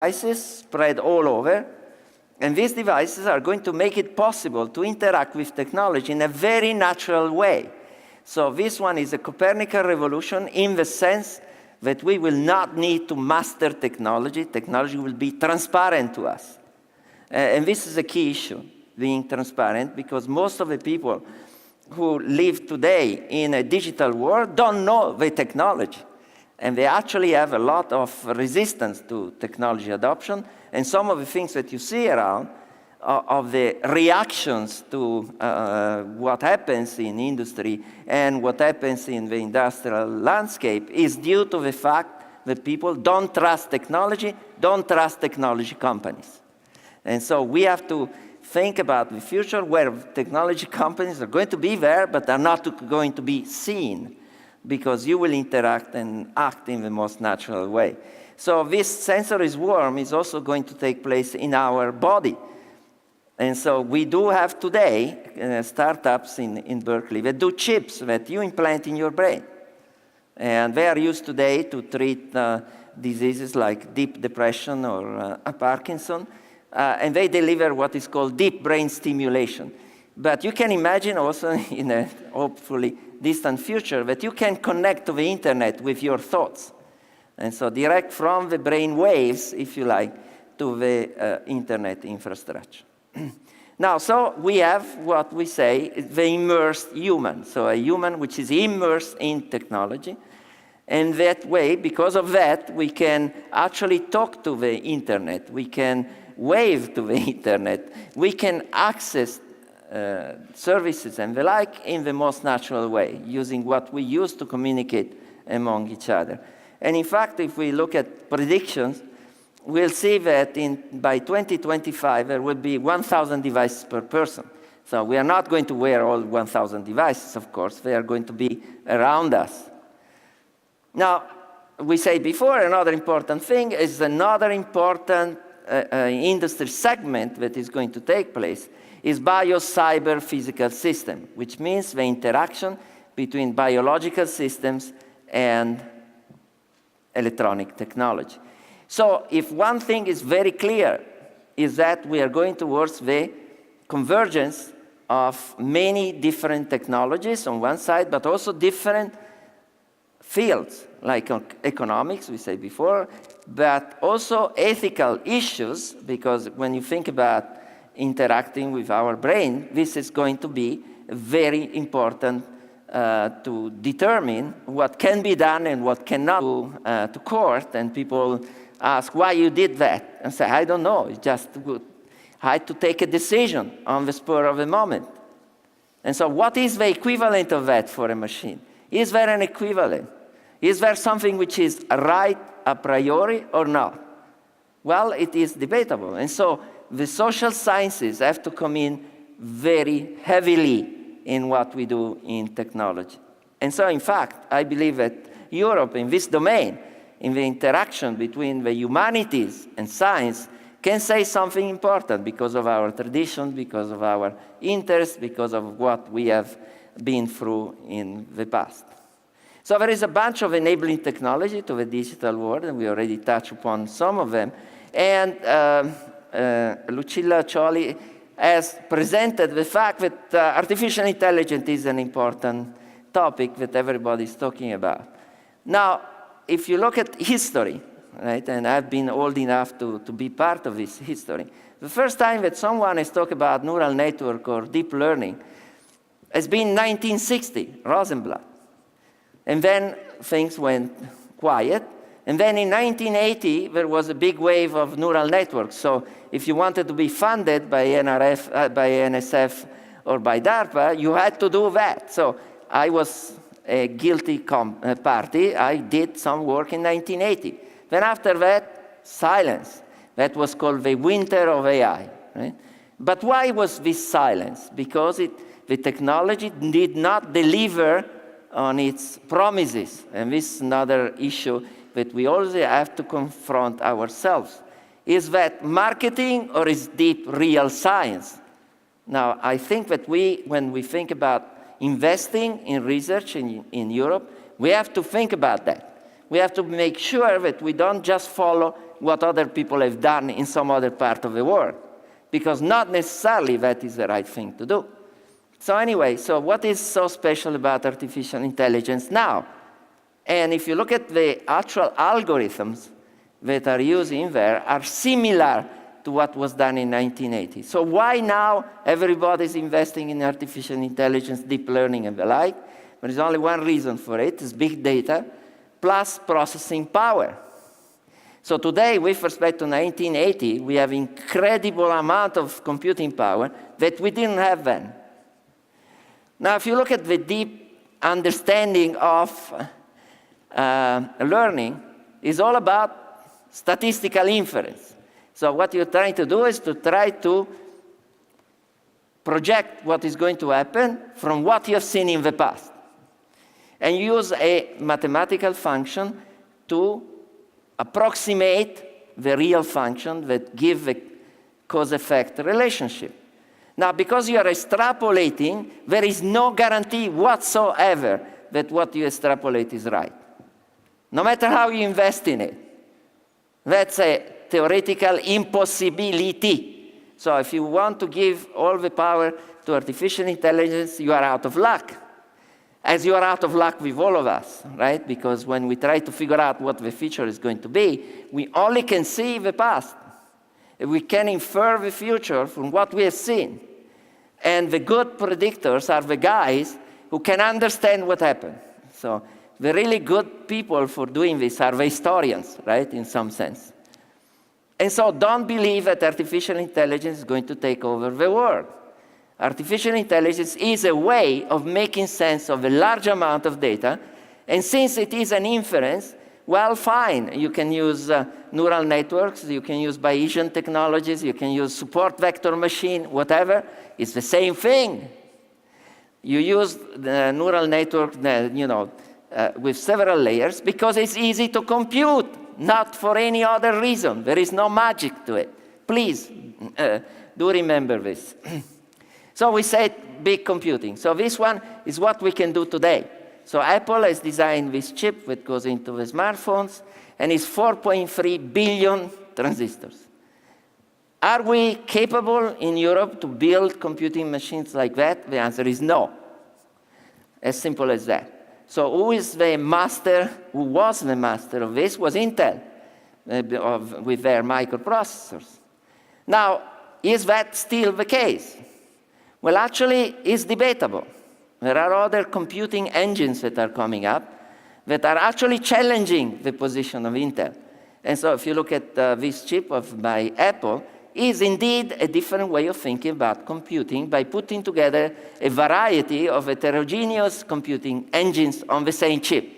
devices spread all over, and these devices are going to make it possible to interact with technology in a very natural way. So this one is a Copernican revolution in the sense that we will not need to master technology. Technology will be transparent to us. And this is a key issue, being transparent, because most of the people who live today in a digital world don't know the technology. And they actually have a lot of resistance to technology adoption. And some of the things that you see around of the reactions to what happens in industry and what happens in the industrial landscape is due to the fact that people don't trust technology companies. And so we have to think about the future where technology companies are going to be there, but are not going to be seen, because you will interact and act in the most natural way. So this sensory swarm is also going to take place in our body. And so we do have today startups in Berkeley that do chips that you implant in your brain. And they are used today to treat diseases like deep depression or Parkinson. And they deliver what is called deep brain stimulation. But you can imagine also in a hopefully distant future that you can connect to the internet with your thoughts. And so direct from the brain waves, if you like, to the internet infrastructure. Now, so we have what we say the immersed human. So a human which is immersed in technology. And that way, because of that, we can actually talk to the internet. We can wave to the internet. We can access services and the like in the most natural way, using what we use to communicate among each other. And in fact, if we look at predictions, we'll see that by 2025, there will be 1,000 devices per person. So we are not going to wear all 1,000 devices, of course. They are going to be around us. Now, we say before, another important thing is another important industry segment that is going to take place is bio-cyber-physical system, which means the interaction between biological systems and electronic technology. So if one thing is very clear, is that we are going towards the convergence of many different technologies on one side, but also different fields, like economics, we said before, but also ethical issues, because when you think about interacting with our brain, this is going to be very important to determine what can be done and what cannot to court, and people ask why you did that, and say, I don't know, it's just I had to take a decision on the spur of the moment. And so what is the equivalent of that for a machine? Is there an equivalent? Is there something which is right a priori or not? Well, it is debatable. And so the social sciences have to come in very heavily in what we do in technology. And so, in fact, I believe that Europe, in this domain, in the interaction between the humanities and science, can say something important because of our tradition, because of our interest, because of what we have been through in the past. So there is a bunch of enabling technology to the digital world, and we already touched upon some of them. And Lucilla Cioli has presented the fact that artificial intelligence is an important topic that everybody is talking about. Now, if you look at history, right, and I've been old enough to be part of this history, the first time that someone has talked about neural network or deep learning has been 1960, Rosenblatt. And then things went quiet. And then in 1980, there was a big wave of neural networks. So if you wanted to be funded by by NSF or by DARPA, you had to do that. So I was a guilty party. I did some work in 1980. Then after that, silence. That was called the winter of AI. Right? But why was this silence? Because the technology did not deliver on its promises. And this is another issue that we also have to confront ourselves. Is that marketing or is deep real science? Now, I think that when we think about investing in research in Europe, we have to think about that. We have to make sure that we don't just follow what other people have done in some other part of the world, because not necessarily that is the right thing to do. So anyway, so what is so special about artificial intelligence now? And if you look at the actual algorithms that are used in there are similar to what was done in 1980. So why now everybody's investing in artificial intelligence, deep learning, and the like? There is only one reason for it, it's big data plus processing power. So today, with respect to 1980, we have incredible amount of computing power that we didn't have then. Now, if you look at the deep understanding of learning, it's all about statistical inference. So what you're trying to do is to try to project what is going to happen from what you have seen in the past, and use a mathematical function to approximate the real function that give the cause-effect relationship. Now, because you are extrapolating, there is no guarantee whatsoever that what you extrapolate is right, no matter how you invest in it. That's a theoretical impossibility. So if you want to give all the power to artificial intelligence, you are out of luck. As you are out of luck with all of us, right? Because when we try to figure out what the future is going to be, we only can see the past. We can infer the future from what we have seen. And the good predictors are the guys who can understand what happened. So the really good people for doing this are the historians, right, in some sense. And so don't believe that artificial intelligence is going to take over the world. Artificial intelligence is a way of making sense of a large amount of data, and since it is an inference, well, fine. You can use neural networks, you can use Bayesian technologies, you can use support vector machine, whatever. It's the same thing. You use the neural network, with several layers because it's easy to compute, not for any other reason. There is no magic to it. Please do remember this. So we said big computing. So this one is what we can do today. So Apple has designed this chip that goes into the smartphones, and it's 4.3 billion transistors. Are we capable in Europe to build computing machines like that? The answer is no. As simple as that. So who is the master, who was the master of this was Intel with their microprocessors. Now, is that still the case? Well, actually, it's debatable. There are other computing engines that are coming up that are actually challenging the position of Intel. And so if you look at this chip by Apple, is indeed a different way of thinking about computing by putting together a variety of heterogeneous computing engines on the same chip.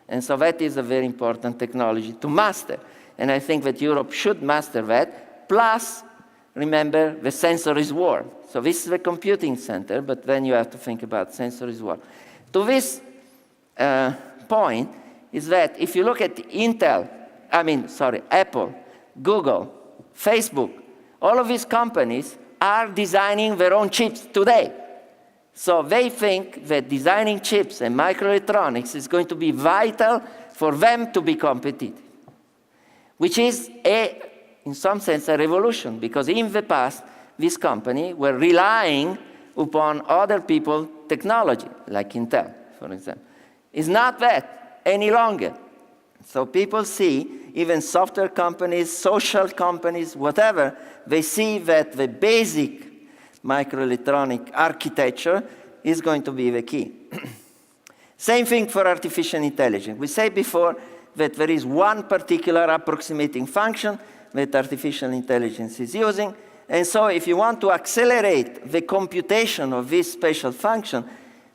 And so that is a very important technology to master. And I think that Europe should master that. Plus, remember, the sensories world. So this is the computing center, but then you have to think about sensories world. To this point is that if you look at Apple, Google, Facebook, all of these companies are designing their own chips today. So they think that designing chips and microelectronics is going to be vital for them to be competitive, which is, in some sense, a revolution, because in the past, this company were relying upon other people's technology, like Intel, for example. It's not that any longer. So people see, even software companies, social companies, whatever, they see that the basic microelectronic architecture is going to be the key. Same thing for artificial intelligence. We said before that there is one particular approximating function that artificial intelligence is using. And so if you want to accelerate the computation of this special function,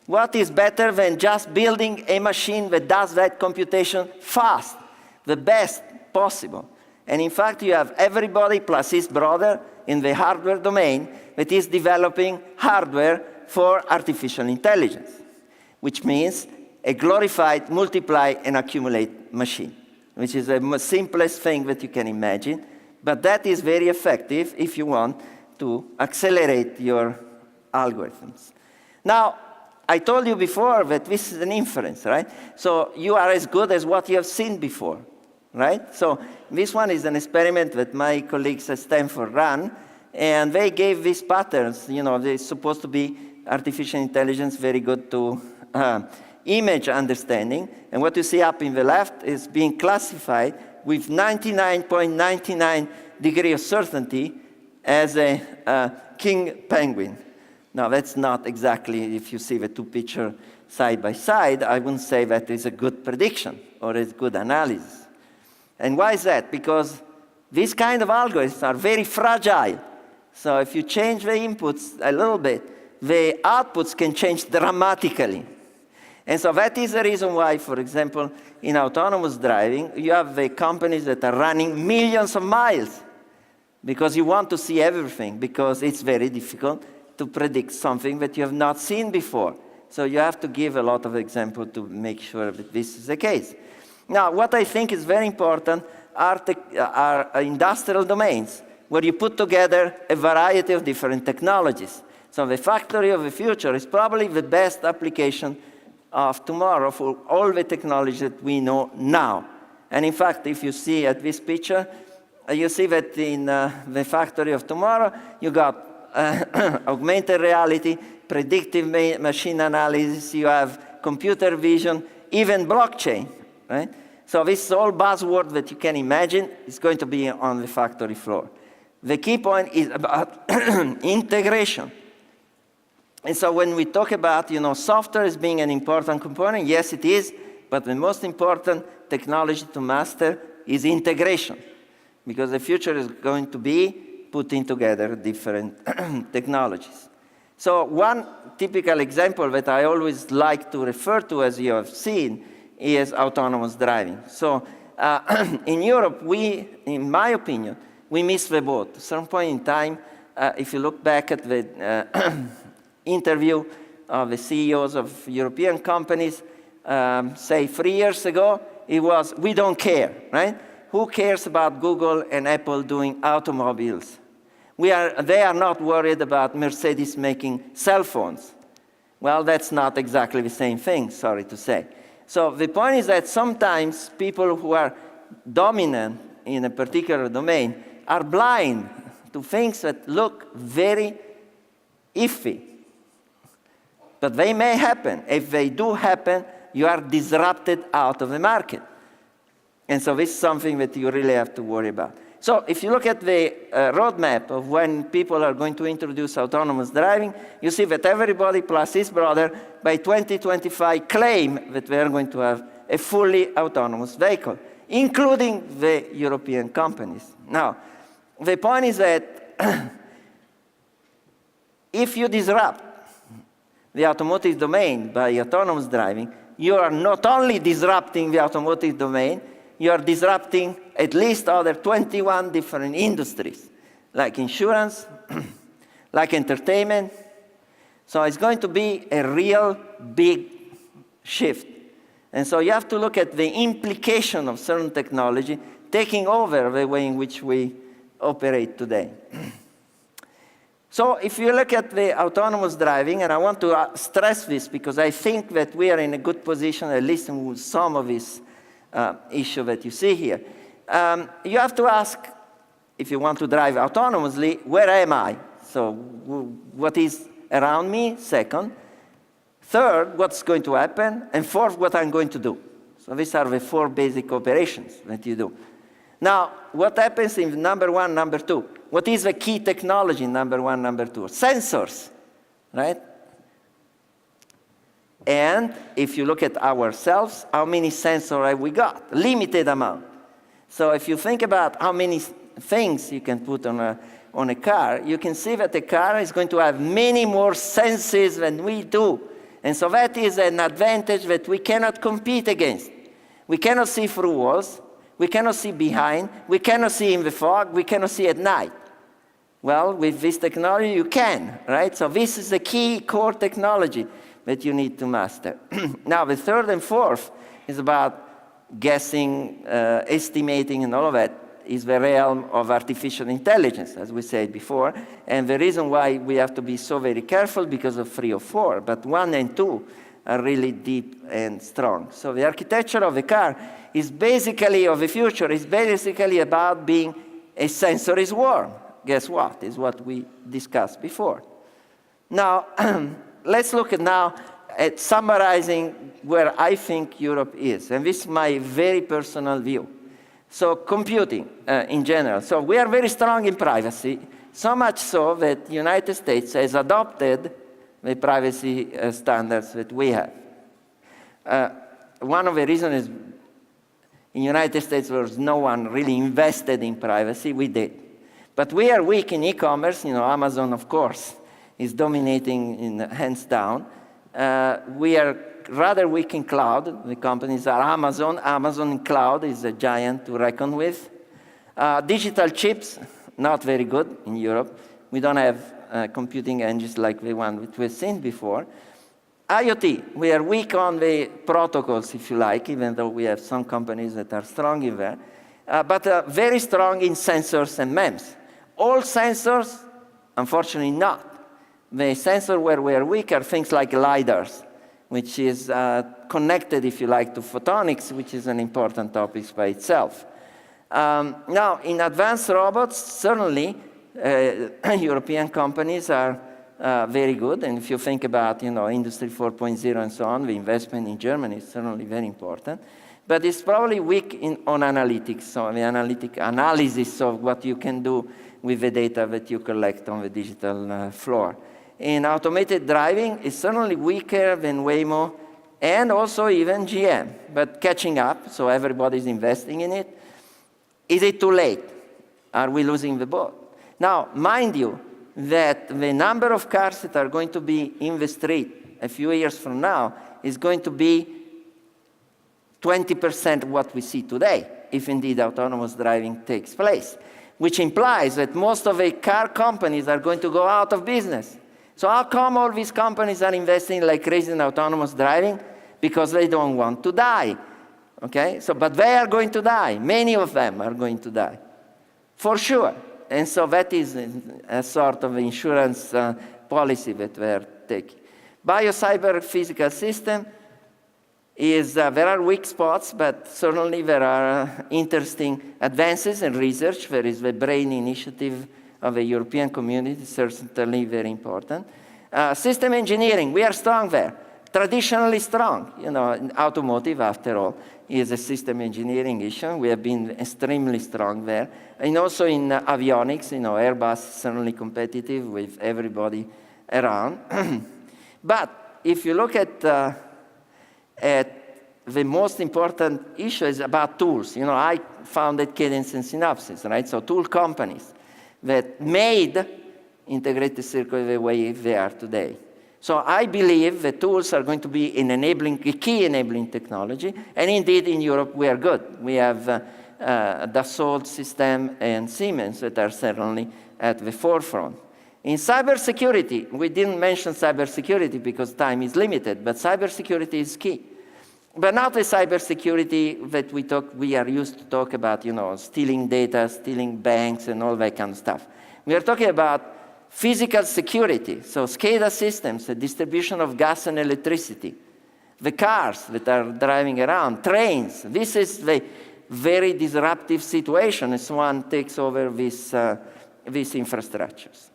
what is better than just building a machine that does that computation fast, the best possible? And in fact, you have everybody plus his brother in the hardware domain that is developing hardware for artificial intelligence, which means a glorified multiply and accumulate machine, which is the simplest thing that you can imagine. But that is very effective if you want to accelerate your algorithms. Now, I told you before that this is an inference, right? So you are as good as what you have seen before. right? So this one is an experiment that my colleagues at Stanford ran, and they gave these patterns. They're supposed to be artificial intelligence, very good to image understanding. And what you see up in the left is being classified with 99.99 degree of certainty as a king penguin. Now, that's not exactly, if you see the two pictures side by side, I wouldn't say that is a good prediction or is good analysis. And why is that? Because these kind of algorithms are very fragile. So if you change the inputs a little bit, the outputs can change dramatically. And so that is the reason why, for example, in autonomous driving, you have the companies that are running millions of miles because you want to see everything, because it's very difficult to predict something that you have not seen before. So you have to give a lot of examples to make sure that this is the case. Now, what I think is very important are industrial domains, where you put together a variety of different technologies. So the factory of the future is probably the best application of tomorrow for all the technology that we know now. And in fact, if you see at this picture, you see that in the factory of tomorrow, you got augmented reality, predictive machine analysis, you have computer vision, even blockchain, right? So this is all buzzword that you can imagine is going to be on the factory floor. The key point is about integration. And so when we talk about, software as being an important component, yes, it is, but the most important technology to master is integration, because the future is going to be putting together different technologies. So one typical example that I always like to refer to, as you have seen, is autonomous driving. So in Europe, in my opinion, we missed the boat. At some point in time, if you look back at the interview of the CEOs of European companies, say 3 years ago, it was, we don't care, right? Who cares about Google and Apple doing automobiles? They are not worried about Mercedes making cell phones. Well, that's not exactly the same thing, sorry to say. So the point is that sometimes people who are dominant in a particular domain are blind to things that look very iffy. But they may happen. If they do happen, you are disrupted out of the market. And so this is something that you really have to worry about. So if you look at the roadmap of when people are going to introduce autonomous driving, you see that everybody plus his brother by 2025 claim that they are going to have a fully autonomous vehicle, including the European companies. Now, the point is that if you disrupt the automotive domain by autonomous driving, you are not only disrupting the automotive domain, you are disrupting at least other 21 different industries, like insurance, like entertainment. So it's going to be a real big shift. And so you have to look at the implication of certain technology taking over the way in which we operate today. So if you look at the autonomous driving, and I want to stress this because I think that we are in a good position, at least in some of these issue that you see here. You have to ask, if you want to drive autonomously, where am I? So what is around me? Second. Third, what's going to happen? And fourth, what I'm going to do. So these are the four basic operations that you do. Now, what happens in number one, number two? What is the key technology in number one, number two? Sensors, right? And if you look at ourselves, how many sensors have we got? Limited amount. So if you think about how many things you can put on a car, you can see that the car is going to have many more senses than we do. And so that is an advantage that we cannot compete against. We cannot see through walls. We cannot see behind. We cannot see in the fog. We cannot see at night. Well, with this technology, you can, right? So this is the key core technology that you need to master. Now, the third and fourth is about guessing, estimating, and all of that is the realm of artificial intelligence, as we said before. And the reason why we have to be so very careful because of 3 or 4, but 1 and 2 are really deep and strong. So the architecture of the car is basically, of the future, is basically about being a sensory swarm. Guess what? Is what we discussed before. Now, let's look at summarizing where I think Europe is. And this is my very personal view. So computing in general. So we are very strong in privacy, so much so that the United States has adopted the privacy standards that we have. One of the reasons is in the United States there was no one really invested in privacy. We did. But we are weak in e-commerce. Amazon, of course, is dominating hands down. We are rather weak in cloud. The companies are Amazon. Amazon in cloud is a giant to reckon with. Digital chips, not very good in Europe. We don't have computing engines like the one that we've seen before. IoT, we are weak on the protocols, if you like, even though we have some companies that are strong in there, but very strong in sensors and MEMS. All sensors, unfortunately not. The sensor where we are weak are things like LiDARs, which is connected, if you like, to photonics, which is an important topic by itself. Now, in advanced robots, certainly, European companies are very good. And if you think about, Industry 4.0 and so on, the investment in Germany is certainly very important. But it's probably weak on analytics, so the analytic analysis of what you can do with the data that you collect on the digital floor. In automated driving, it's certainly weaker than Waymo and also even GM, but catching up, so everybody's investing in it. Is it too late? Are we losing the boat? Now, mind you, that the number of cars that are going to be in the street a few years from now is going to be 20% what we see today, if indeed autonomous driving takes place, which implies that most of the car companies are going to go out of business. So how come all these companies are investing like crazy in autonomous driving? Because they don't want to die, okay? But they are going to die. Many of them are going to die, for sure. And so that is a sort of insurance policy that we're taking. Bio-cyber physical system is, there are weak spots, but certainly there are interesting advances in research. There is the BRAIN initiative of the European community, certainly very important. System engineering, we are strong there. Traditionally strong, automotive, after all, is a system engineering issue. We have been extremely strong there. And also in avionics, Airbus is certainly competitive with everybody around. But if you look at the most important issue is about tools. I founded Cadence and Synopsys, right? So tool companies that made integrated circuits the way they are today. So I believe the tools are going to be a key enabling technology, and indeed in Europe we are good. We have Dassault System and Siemens that are certainly at the forefront. In cybersecurity, we didn't mention cybersecurity because time is limited, but cybersecurity is key. But not the cybersecurity that we are used to talk about, stealing data, stealing banks, and all that kind of stuff. We are talking about physical security, so SCADA systems, the distribution of gas and electricity, the cars that are driving around, trains. This is the very disruptive situation as one takes over these infrastructures.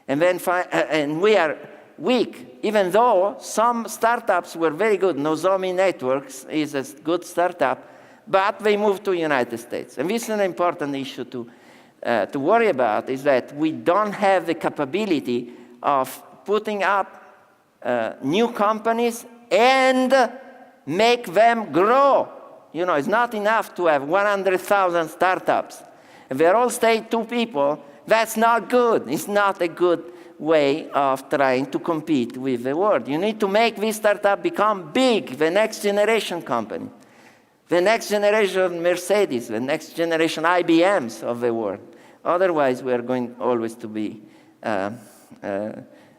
And then and we are weak, even though some startups were very good. Nozomi Networks is a good startup, but they moved to the United States. And this is an important issue to worry about, is that we don't have the capability of putting up new companies and make them grow. It's not enough to have 100,000 startups. If they all stay 2 people, that's not good. It's not a good way of trying to compete with the world. You need to make this startup become big, the next generation company, the next generation Mercedes, the next generation IBMs of the world. Otherwise, we are going always to be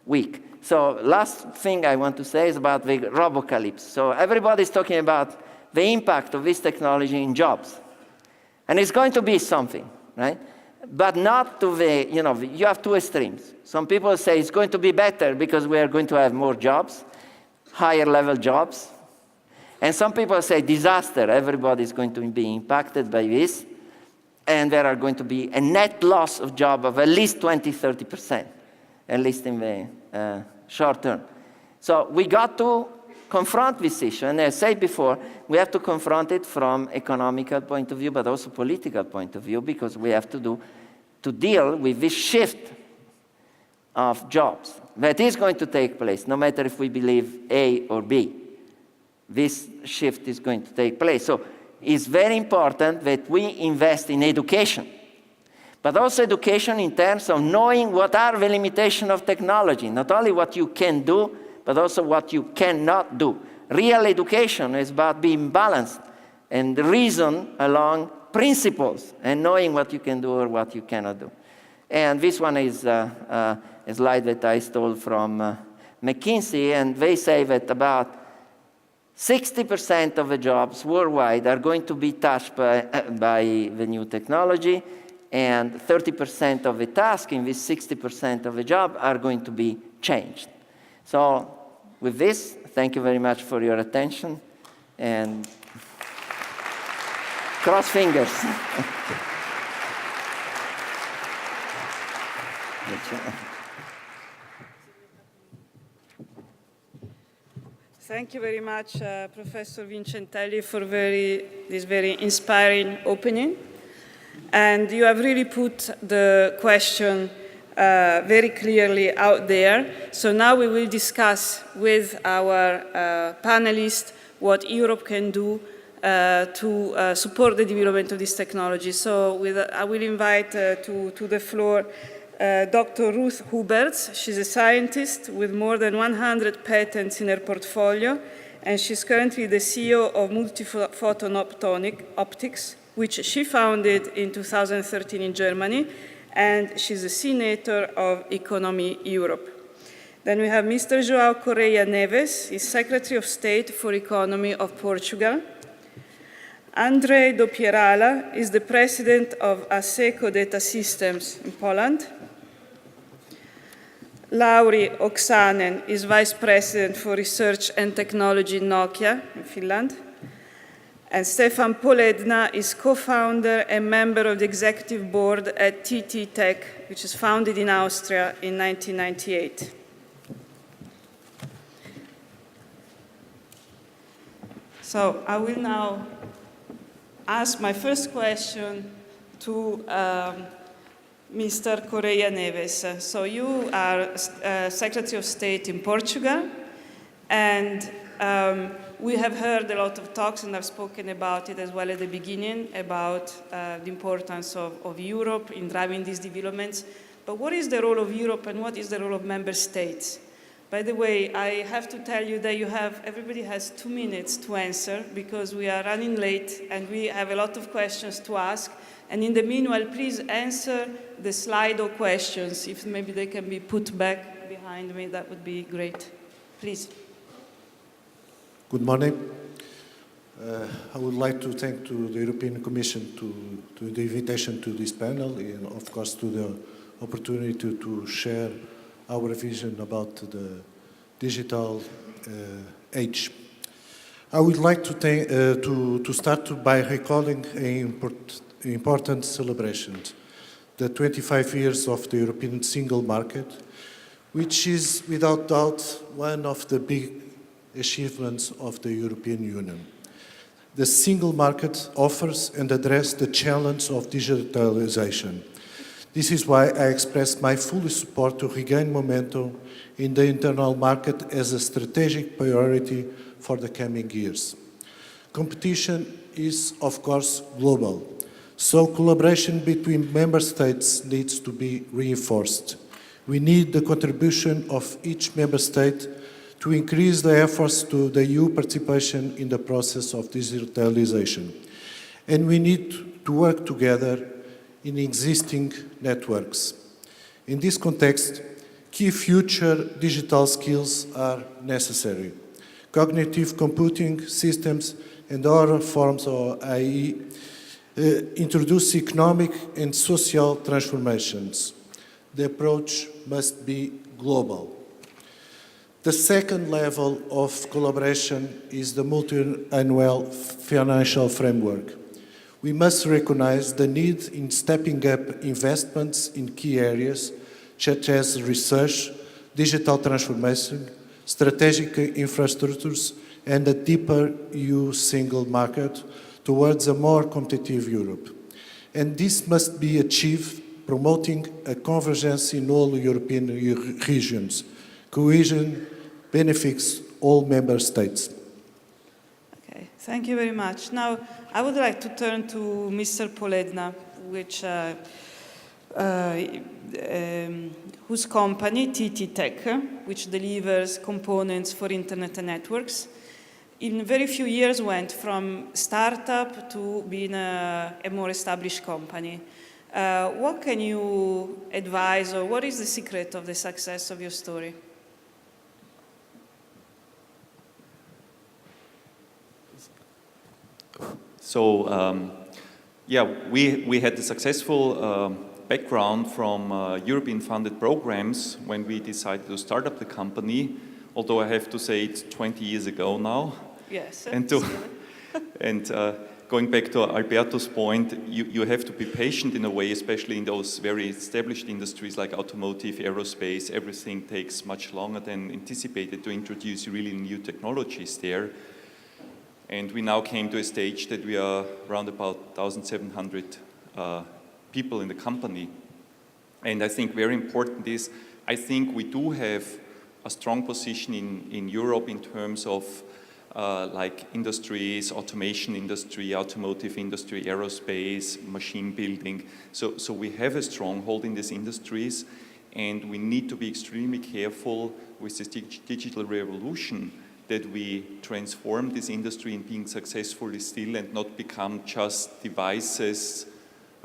weak. So last thing I want to say is about the robocalypse. So everybody's talking about the impact of this technology in jobs. And it's going to be something, right? But not to the, you have 2 extremes. Some people say it's going to be better because we are going to have more jobs. higher level jobs. And some people say disaster, everybody is going to be impacted by this, and there are going to be a net loss of job of at least 20–30%, at least in the short term. So we got to confront this issue, and as I said before, we have to confront it from economical point of view, but also political point of view, because we have to deal with this shift of jobs that is going to take place, no matter if we believe A or B. This shift is going to take place. So it's very important that we invest in education, but also education in terms of knowing what are the limitations of technology, not only what you can do, but also what you cannot do. Real education is about being balanced and reason along principles and knowing what you can do or what you cannot do. And this one is a slide that I stole from McKinsey, and they say that about 60% of the jobs worldwide are going to be touched by the new technology, and 30% of the tasks in this 60% of the job are going to be changed. So with this, thank you very much for your attention, and cross fingers. Thank you very much, Professor Vincentelli, for this very inspiring opening. And you have really put the question very clearly out there. So now we will discuss with our panelists what Europe can do to support the development of this technology. So I will invite to the floor Dr. Ruth Huberts. She's a scientist with more than 100 patents in her portfolio, and she's currently the CEO of Multi-Photon Optics, which she founded in 2013 in Germany, and she's a senator of Economy Europe. Then we have Mr. João Correia Neves, he's Secretary of State for Economy of Portugal. Andrzej Dopierala is the President of ASECO Data Systems in Poland. Lauri Oksanen is Vice President for Research and Technology in Nokia in Finland. And Stefan Poledna is co-founder and member of the executive board at TT Tech, which is founded in Austria in 1998. So I will now ask my first question to Mr. Correia Neves. So you are Secretary of State in Portugal, and we have heard a lot of talks, and I've spoken about it as well at the beginning, about the importance of Europe in driving these developments. But what is the role of Europe, and what is the role of member states? By the way, I have to tell you that everybody has 2 minutes to answer, because we are running late and we have a lot of questions to ask. And in the meanwhile, please answer the Slido questions. If maybe they can be put back behind me, that would be great. Please. Good morning. I would like to thank to the European Commission to the invitation to this panel, and of course to the opportunity to share our vision about the digital age. I would like to start by recalling an important celebration, the 25 years of the European single market, which is without doubt one of the big achievements of the European Union. The single market offers and addresses the challenge of digitalization. This is why I express my full support to regain momentum in the internal market as a strategic priority for the coming years. Competition is, of course, global, so collaboration between member states needs to be reinforced. We need the contribution of each member state to increase the efforts to the EU participation in the process of digitalization. And we need to work together in existing networks. In this context, key future digital skills are necessary. Cognitive computing systems and other forms of AI introduce economic and social transformations. The approach must be global. The second level of collaboration is the multi-annual financial framework. We must recognize the need in stepping up investments in key areas such as research, digital transformation, strategic infrastructures, and a deeper EU single market towards a more competitive Europe. And this must be achieved promoting a convergence in all European regions. Cohesion benefits all member states. Okay, thank you very much. Now, I would like to turn to Mr. Poledna, whose company, TT Tech, which delivers components for internet and networks, in very few years went from startup to being a more established company. What can you advise, or what is the secret of the success of your story? So, yeah, we had a successful background from European-funded programs when we decided to start up the company, although I have to say it's 20 years ago now. Yes. And going back to Alberto's point, you have to be patient in a way, especially in those very established industries like automotive, aerospace. Everything takes much longer than anticipated to introduce really new technologies there. And we now came to a stage that we are around about 1,700 people in the company. And I think very important is, I think we do have a strong position in Europe in terms of like industries, automation industry, automotive industry, aerospace, machine building. So we have a stronghold in these industries, and we need to be extremely careful with this digital revolution that we transform this industry in being successful still and not become just devices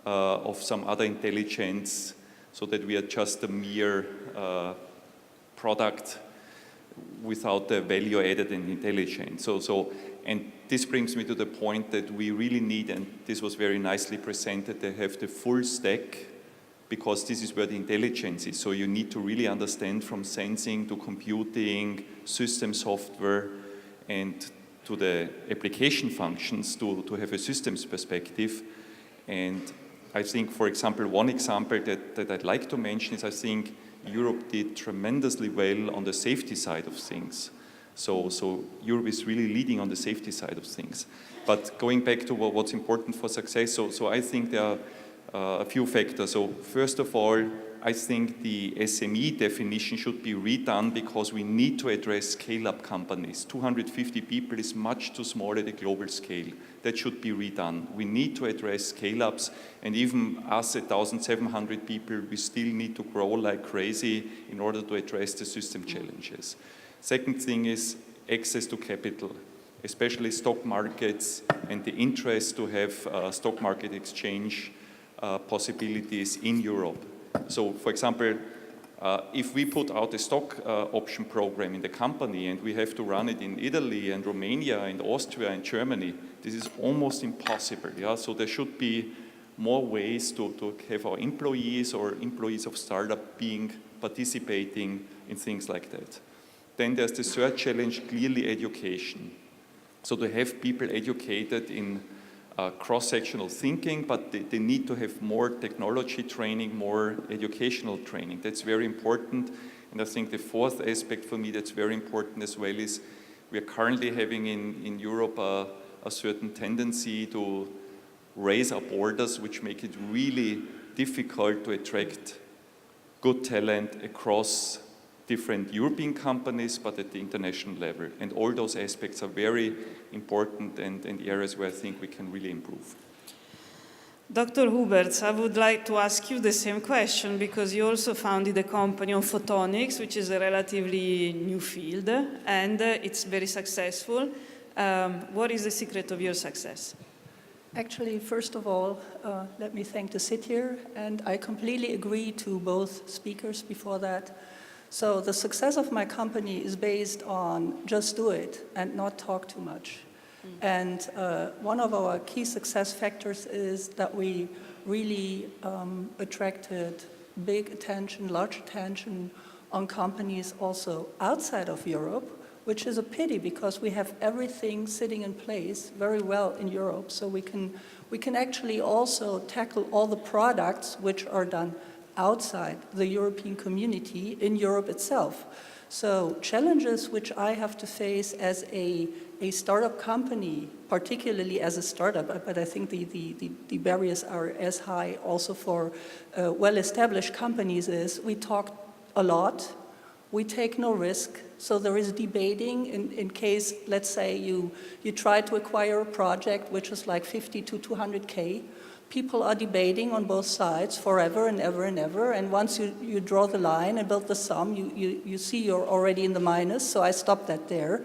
of some other intelligence, so that we are just a mere product without the value added and intelligence. And this brings me to the point that we really need, and this was very nicely presented, to have the full stack, because this is where the intelligence is. So you need to really understand from sensing to computing, system software, and to the application functions to have a systems perspective. And I think, for example, one example that I'd like to mention is I think Europe did tremendously well on the safety side of things. So Europe is really leading on the safety side of things. But going back to what's important for success, so I think there are a few factors. So first of all, I think the SME definition should be redone, because we need to address scale-up companies. 250 people is much too small at a global scale. That should be redone. We need to address scale-ups, and even us at 1,700 people, we still need to grow like crazy in order to address the system challenges. Second thing is access to capital, especially stock markets and the interest to have stock market exchange possibilities in Europe. So, for example, if we put out a stock option program in the company and we have to run it in Italy and Romania and Austria and Germany, this is almost impossible. Yeah? So there should be more ways to have our employees or employees of startup participating in things like that. Then there's the third challenge, clearly education. So to have people educated in cross-sectional thinking, but they need to have more technology training, more educational training. That's very important. And I think the fourth aspect for me that's very important as well is we are currently having in Europe a certain tendency to raise our borders, which make it really difficult to attract good talent across different European companies, but at the international level. And all those aspects are very important and areas where I think we can really improve. Dr. Huberts, I would like to ask you the same question, because you also founded a company on photonics, which is a relatively new field, and it's very successful. What is the secret of your success? Actually, first of all, let me thank to sit here, and I completely agree to both speakers before that. So the success of my company is based on just do it and not talk too much. And one of our key success factors is that we really attracted big attention, large attention on companies also outside of Europe, which is a pity because we have everything sitting in place very well in Europe. So we can actually also tackle all the products which are done outside the European community in Europe itself. So challenges which I have to face as a startup company, particularly as a startup, but I think the barriers are as high also for well-established companies, is we talk a lot, we take no risk, so there is debating in case, let's say, you try to acquire a project which is like 50 to 200K. People are debating on both sides forever and ever and ever, and once you draw the line and build the sum, you see you're already in the minus, so I stop that there.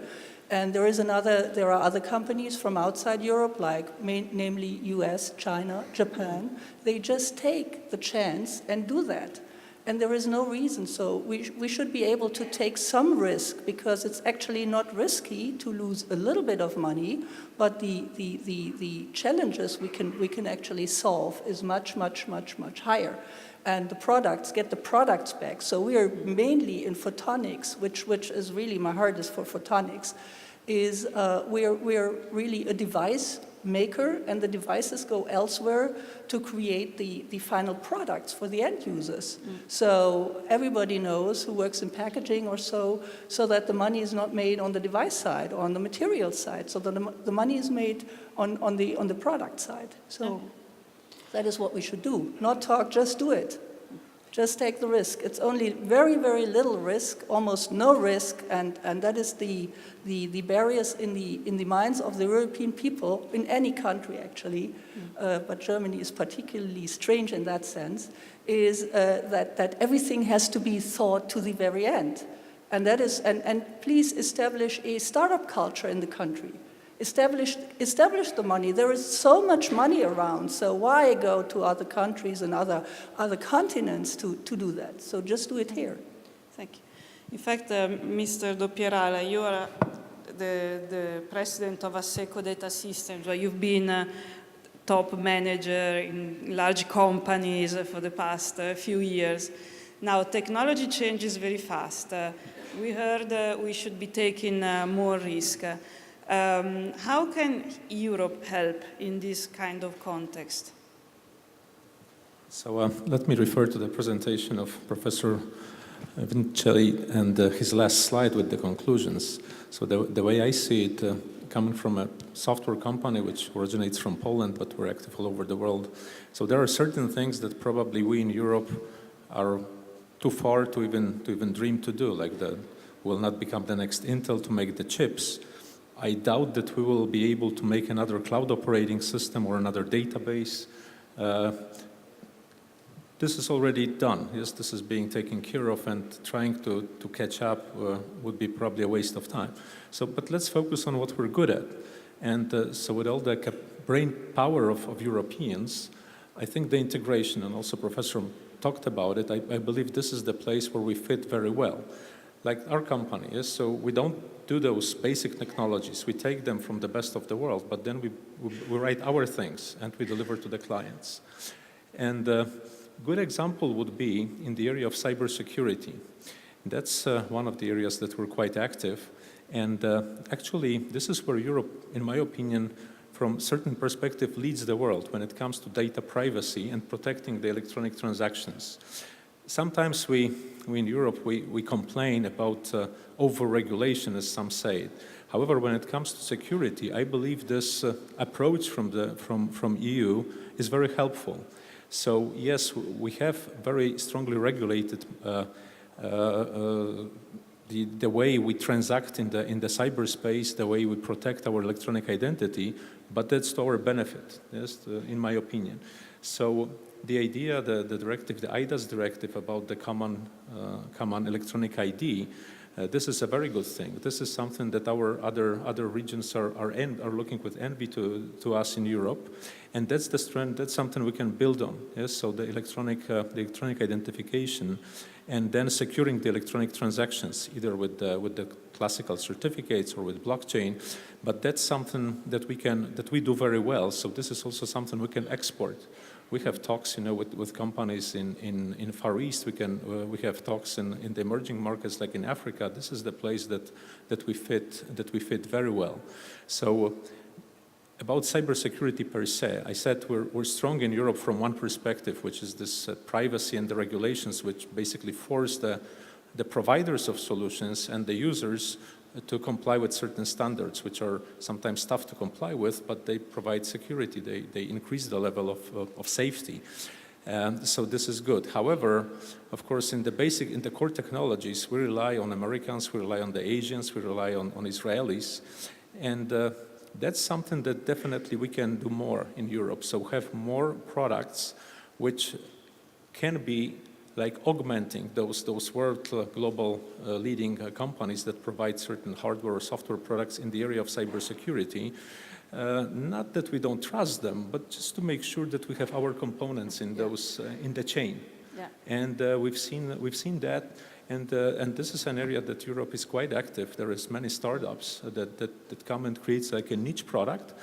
And there are other companies from outside Europe, like namely US, China, Japan. They just take the chance and do that. And there is no reason. So we should be able to take some risk, because it's actually not risky to lose a little bit of money, but the challenges we can actually solve is much, much, much, much higher. And the products, get the products back. So we are mainly in photonics, which is really, my heart is for photonics, is we are really a device maker, and the devices go elsewhere to create the final products for the end users. So everybody knows who works in packaging or so that the money is not made on the device side or on the material side, so that the money is made on the product side. So that is what we should do. Not talk, just do it. Just take the risk. It's only very, very little risk, almost no risk, and that is the barriers in the minds of the European people, in any country actually, but Germany is particularly strange in that sense, is that everything has to be thought to the very end. And that is, and please establish a startup culture in the country. Establish the money. There is so much money around, so why go to other countries and other continents to do that? So just do it here. Thank you. In fact, Mr. Doppierala, you are the president of Asseco Data Systems, where you've been a top manager in large companies for the past few years. Now, technology changes very fast. We heard we should be taking more risk. How can Europe help in this kind of context? So let me refer to the presentation of Professor Vincentelli and his last slide with the conclusions. So the way I see it, coming from a software company which originates from Poland, but we're active all over the world. So there are certain things that probably we in Europe are too far to even dream to do, like will not become the next Intel to make the chips. I doubt that we will be able to make another cloud operating system or another database. This is already done. Yes, this is being taken care of, and trying to catch up would be probably a waste of time. So, but let's focus on what we're good at. And so with all the brain power of Europeans, I think the integration, and also Professor talked about it, I believe this is the place where we fit very well. Like our company, yes, so we don't do those basic technologies. We take them from the best of the world, but then we write our things and we deliver to the clients. And a good example would be in the area of cybersecurity. That's one of the areas that we're quite active. And actually, this is where Europe, in my opinion, from a certain perspective, leads the world when it comes to data privacy and protecting the electronic transactions. Sometimes we in Europe, we complain about over-regulation, as some say. However, when it comes to security, I believe this approach from EU is very helpful. So yes, we have very strongly regulated the way we transact in the cyberspace, the way we protect our electronic identity, but that's to our benefit, yes, in my opinion. So the idea, the directive, the IDAS directive about the common electronic ID, this is a very good thing. This is something that our other regions are looking with envy to us in Europe, and that's the strength. That's something we can build on. Yes, so the electronic identification, and then securing the electronic transactions, either with the classical certificates or with blockchain. But that's something that we do very well. So this is also something we can export We have talks, with companies in Far East. We have talks in the emerging markets, like in Africa. This is the place that we fit very well. So about cybersecurity per se, I said we're strong in Europe from one perspective, which is this privacy and the regulations, which basically force the providers of solutions and the users to comply with certain standards, which are sometimes tough to comply with, but they provide security. They increase the level of safety. So this is good. However, of course, in the core technologies, we rely on Americans, we rely on the Asians, we rely on Israelis. And that's something that definitely we can do more in Europe. So have more products which can be like augmenting those world global leading companies that provide certain hardware or software products in the area of cybersecurity. Not that we don't trust them, but just to make sure that we have our components in those in the chain. Yeah. And we've seen that, and this is an area that Europe is quite active. There is many startups that come and create like a niche product.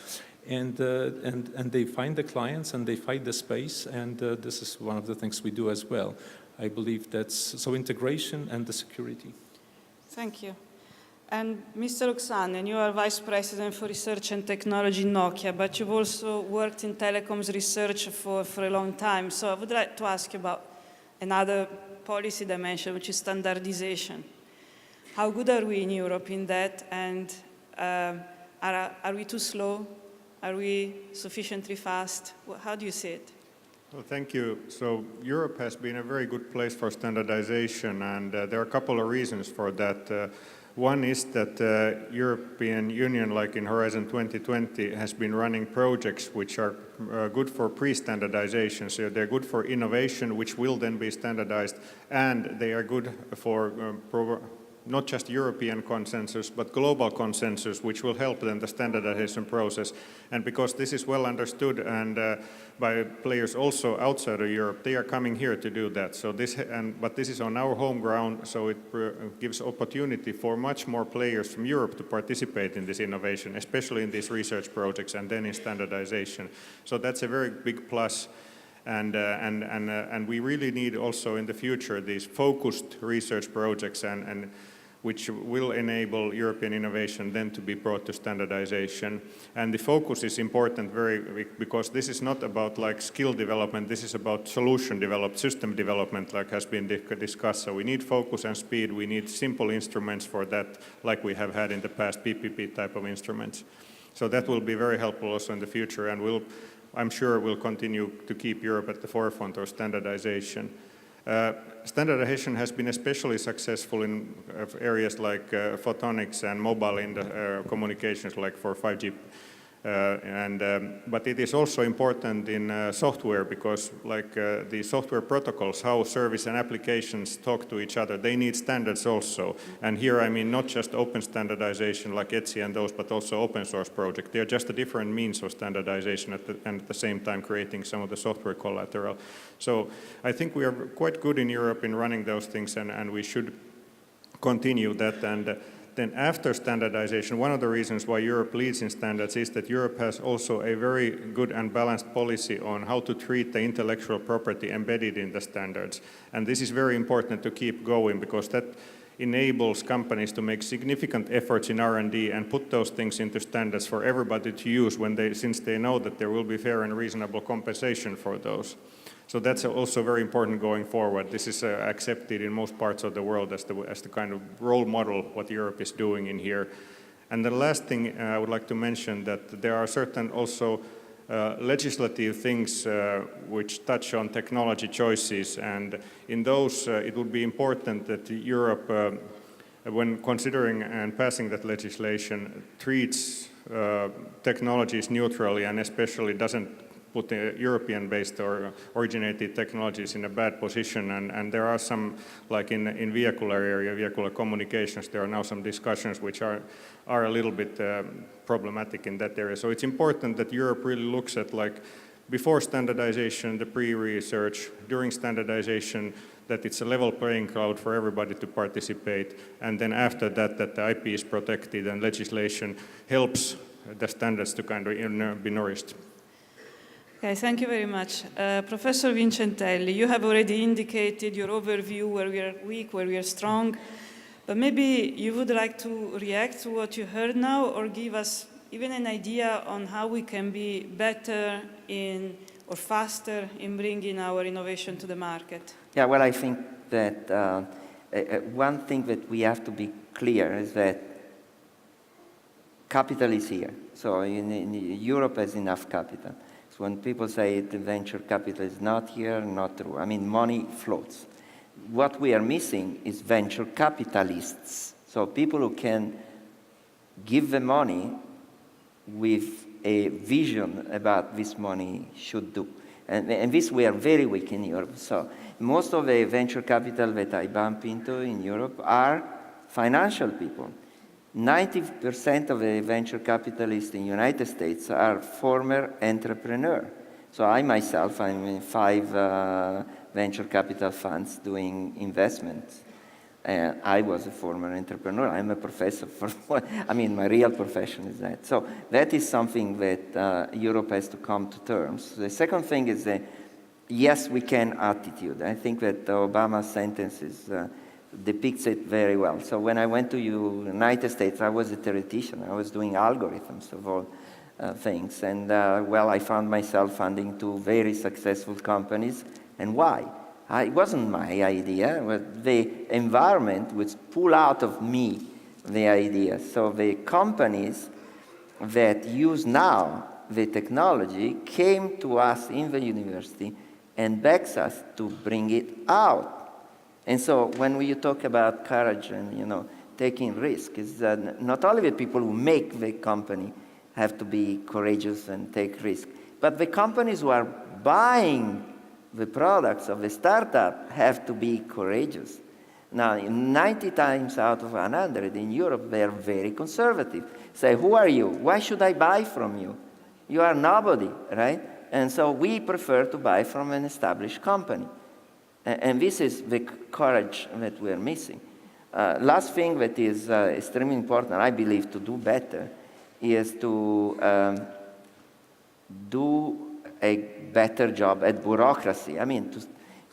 And they find the clients and they find the space, and this is one of the things we do as well. I believe that's so integration and the security. Thank you. And Mr. Oksanen, you are Vice President for Research and Technology in Nokia, but you've also worked in telecoms research for a long time. So I would like to ask you about another policy dimension, which is standardization. How good are we in Europe in that, and are we too slow? Are we sufficiently fast? How do you see it? Well, thank you. So Europe has been a very good place for standardization, and there are a couple of reasons for that. One is that the European Union, like in Horizon 2020, has been running projects which are good for pre-standardization. So they're good for innovation, which will then be standardized, and they are good for not just European consensus, but global consensus, which will help then the standardization process. And because this is well understood and by players also outside of Europe, they are coming here to do that. So but this is on our home ground, so it gives opportunity for much more players from Europe to participate in this innovation, especially in these research projects and then in standardization. So that's a very big plus. And we really need also in the future these focused research projects and which will enable European innovation then to be brought to standardization. And the focus is important because this is not about like skill development, this is about system development, like has been discussed. So we need focus and speed, we need simple instruments for that, like we have had in the past, PPP type of instruments. So that will be very helpful also in the future, and I'm sure we'll continue to keep Europe at the forefront of standardization. Standardization has been especially successful in areas like photonics and mobile communications, like for 5G. But it is also important in software because like the software protocols, how service and applications talk to each other, they need standards also. And here I mean not just open standardization like ETSI and those, but also open source projects. They are just a different means of standardization and at the same time creating some of the software collateral. So I think we are quite good in Europe in running those things, and we should continue that. And then after standardization, one of the reasons why Europe leads in standards is that Europe has also a very good and balanced policy on how to treat the intellectual property embedded in the standards. And this is very important to keep going because that enables companies to make significant efforts in R&D and put those things into standards for everybody to use since they know that there will be fair and reasonable compensation for those. So that's also very important going forward. This is accepted in most parts of the world as the kind of role model what Europe is doing in here. And the last thing I would like to mention that there are certain also legislative things which touch on technology choices, and in those it would be important that Europe, when considering and passing that legislation, treats technologies neutrally and especially doesn't put the European-based or originated technologies in a bad position. And there are some, like in vehicular area, vehicular communications, there are now some discussions which are a little bit problematic in that area. So it's important that Europe really looks at, like, before standardization, the pre-research, during standardization, that it's a level playing field for everybody to participate, and then after that, that the IP is protected and legislation helps the standards to kind of be nourished. Okay, thank you very much. Professor Vincentelli, you have already indicated your overview, where we are weak, where we are strong, but maybe you would like to react to what you heard now, or give us even an idea on how we can be better in, or faster in bringing our innovation to the market. Yeah, well, I think that one thing that we have to be clear is that capital is here. So in Europe has enough capital. So when people say the venture capital is not here, not true. I mean, money floats. What we are missing is venture capitalists. So people who can give the money with a vision about this money should do. And this we are very weak in Europe. So most of the venture capital that I bump into in Europe are financial people. 90% of the venture capitalists in the United States are former entrepreneurs. So I myself, I'm in 5 venture capital funds doing investments. And I was a former entrepreneur. I'm a professor. I mean, my real profession is that. So that is something that Europe has to come to terms. The second thing is the yes, we can attitude. I think that Obama's sentence depicts it very well. So when I went to the United States, I was a theoretician. I was doing algorithms of all things. And, well, I found myself funding 2 very successful companies. And why? It wasn't my idea. But the environment would pull out of me the idea. So the companies that use now the technology came to us in the university and begs us to bring it out. And so when you talk about courage and taking risk, is that not only the people who make the company have to be courageous and take risk, but the companies who are buying the products of the startup have to be courageous. Now, 90 times out of 100 in Europe, they are very conservative. Say, who are you? Why should I buy from you? You are nobody, right? And so we prefer to buy from an established company. And this is the courage that we are missing. Last thing that is extremely important, I believe, to do better is to do a better job at bureaucracy. I mean,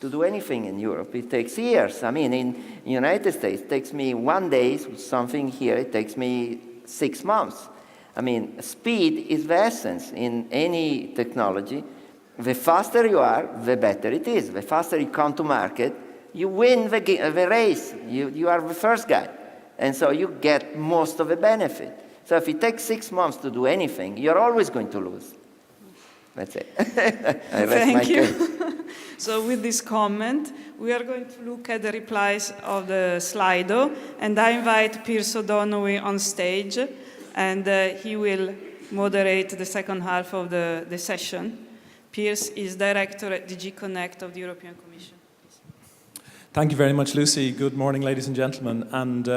to do anything in Europe, it takes years. I mean, in the United States, it takes me 1 day, something here, it takes me 6 months. I mean, speed is the essence in any technology. The faster you are, the better it is. The faster you come to market, you win the race. You are the first guy. And so you get most of the benefit. So if it takes 6 months to do anything, you're always going to lose. That's it. Thank you. So with this comment, we are going to look at the replies of the Slido, and I invite Piers O'Donoghue on stage, and he will moderate the second half of the session. Piers is Director at DG Connect of the European Commission. Thank you very much, Lucy. Good morning, ladies and gentlemen. And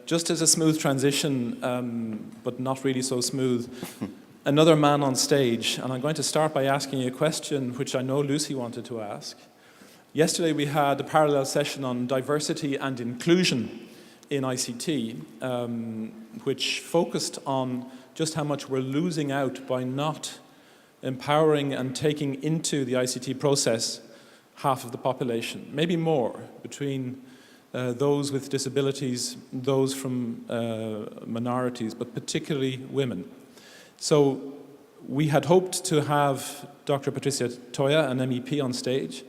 just as a smooth transition, but not really so smooth, another man on stage. And I'm going to start by asking you a question which I know Lucy wanted to ask. Yesterday we had a parallel session on diversity and inclusion in ICT, which focused on just how much we're losing out by not empowering and taking into the ICT process half of the population, maybe more, between those with disabilities, those from minorities, but particularly women. So we had hoped to have Dr. Patricia Toia, an MEP, on stage.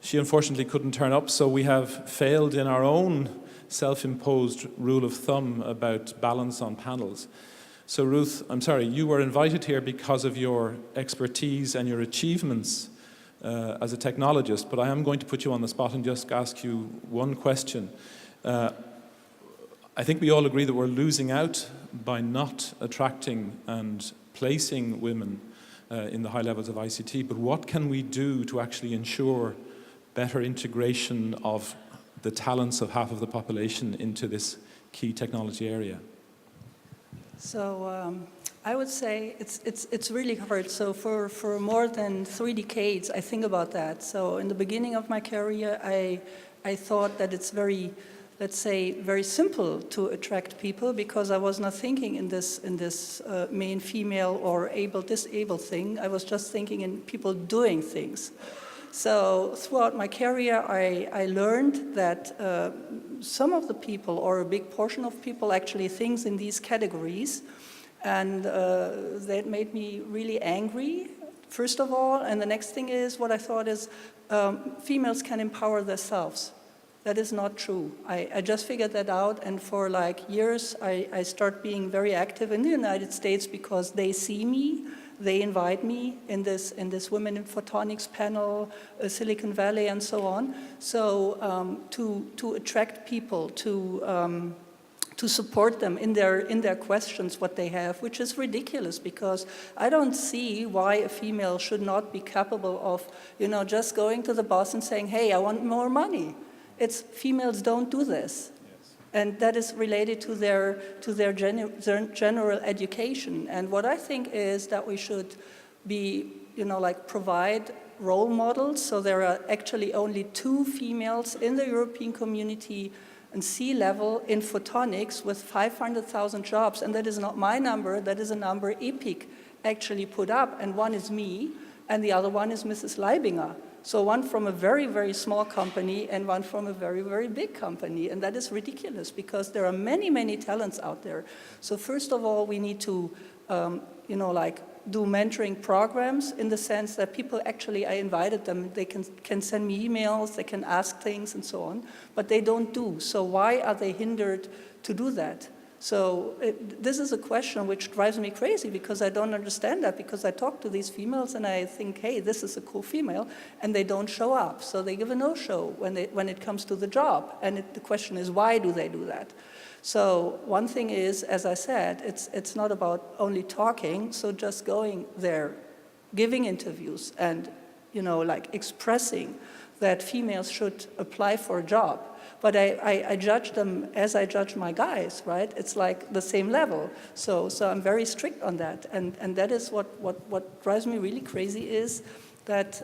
She unfortunately couldn't turn up, so we have failed in our own self-imposed rule of thumb about balance on panels. So Ruth, I'm sorry, you were invited here because of your expertise and your achievements as a technologist, but I am going to put you on the spot and just ask you one question. I think we all agree that we're losing out by not attracting and placing women in the high levels of ICT, but what can we do to actually ensure better integration of the talents of half of the population into this key technology area? So I would say it's really hard. So for more than 3 decades, I think about that. So in the beginning of my career, I thought that it's very let's say, very simple to attract people, because I was not thinking in this main female or disabled thing. I was just thinking in people doing things. So throughout my career, I learned that some of the people, or a big portion of people, actually thinks in these categories, and that made me really angry, first of all. And the next thing is, what I thought is, females can empower themselves. That is not true. I just figured that out, and for like years, I start being very active in the United States because they see me, they invite me in this Women in Photonics panel, Silicon Valley, and so on. So to attract people, to support them in their questions, what they have, which is ridiculous, because I don't see why a female should not be capable of, just going to the boss and saying, hey, I want more money. Females don't do this. Yes. And that is related to their general education. And what I think is that we should be, provide role models. So there are actually only 2 females in the European community and C-level in photonics with 500,000 jobs. And that is not my number, that is a number EPIC actually put up. And one is me, and the other one is Mrs. Leibinger. So one from a very, very small company and one from a very, very big company. And that is ridiculous, because there are many, many talents out there. So first of all, we need to, do mentoring programs, in the sense that people actually, I invited them, they can send me emails, they can ask things and so on, but they don't do. So why are they hindered to do that? So this is a question which drives me crazy, because I don't understand that, because I talk to these females and I think, hey, this is a cool female, and they don't show up. So they give a no-show when it comes to the job. And the question is, why do they do that? So one thing is, as I said, it's not about only talking, so just going there, giving interviews, and expressing that females should apply for a job. But I judge them as I judge my guys, right? It's like the same level. So I'm very strict on that. And that is what drives me really crazy, is that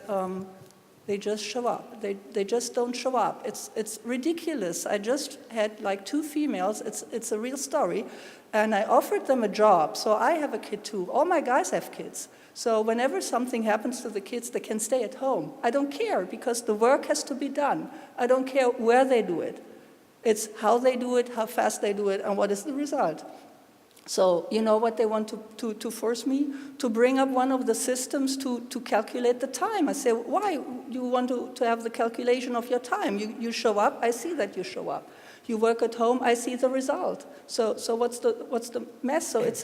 they just show up. They just don't show up. It's ridiculous. I just had like 2 females. It's a real story. And I offered them a job. So I have a kid too. All my guys have kids. So whenever something happens to the kids, they can stay at home. I don't care, because the work has to be done. I don't care where they do it. It's how they do it, how fast they do it, and what is the result. So you know what they want to force me? To bring up one of the systems to calculate the time. I say, why? You want to have the calculation of your time. You show up, I see that you show up. You work at home, I see the result. So what's the mess? So it's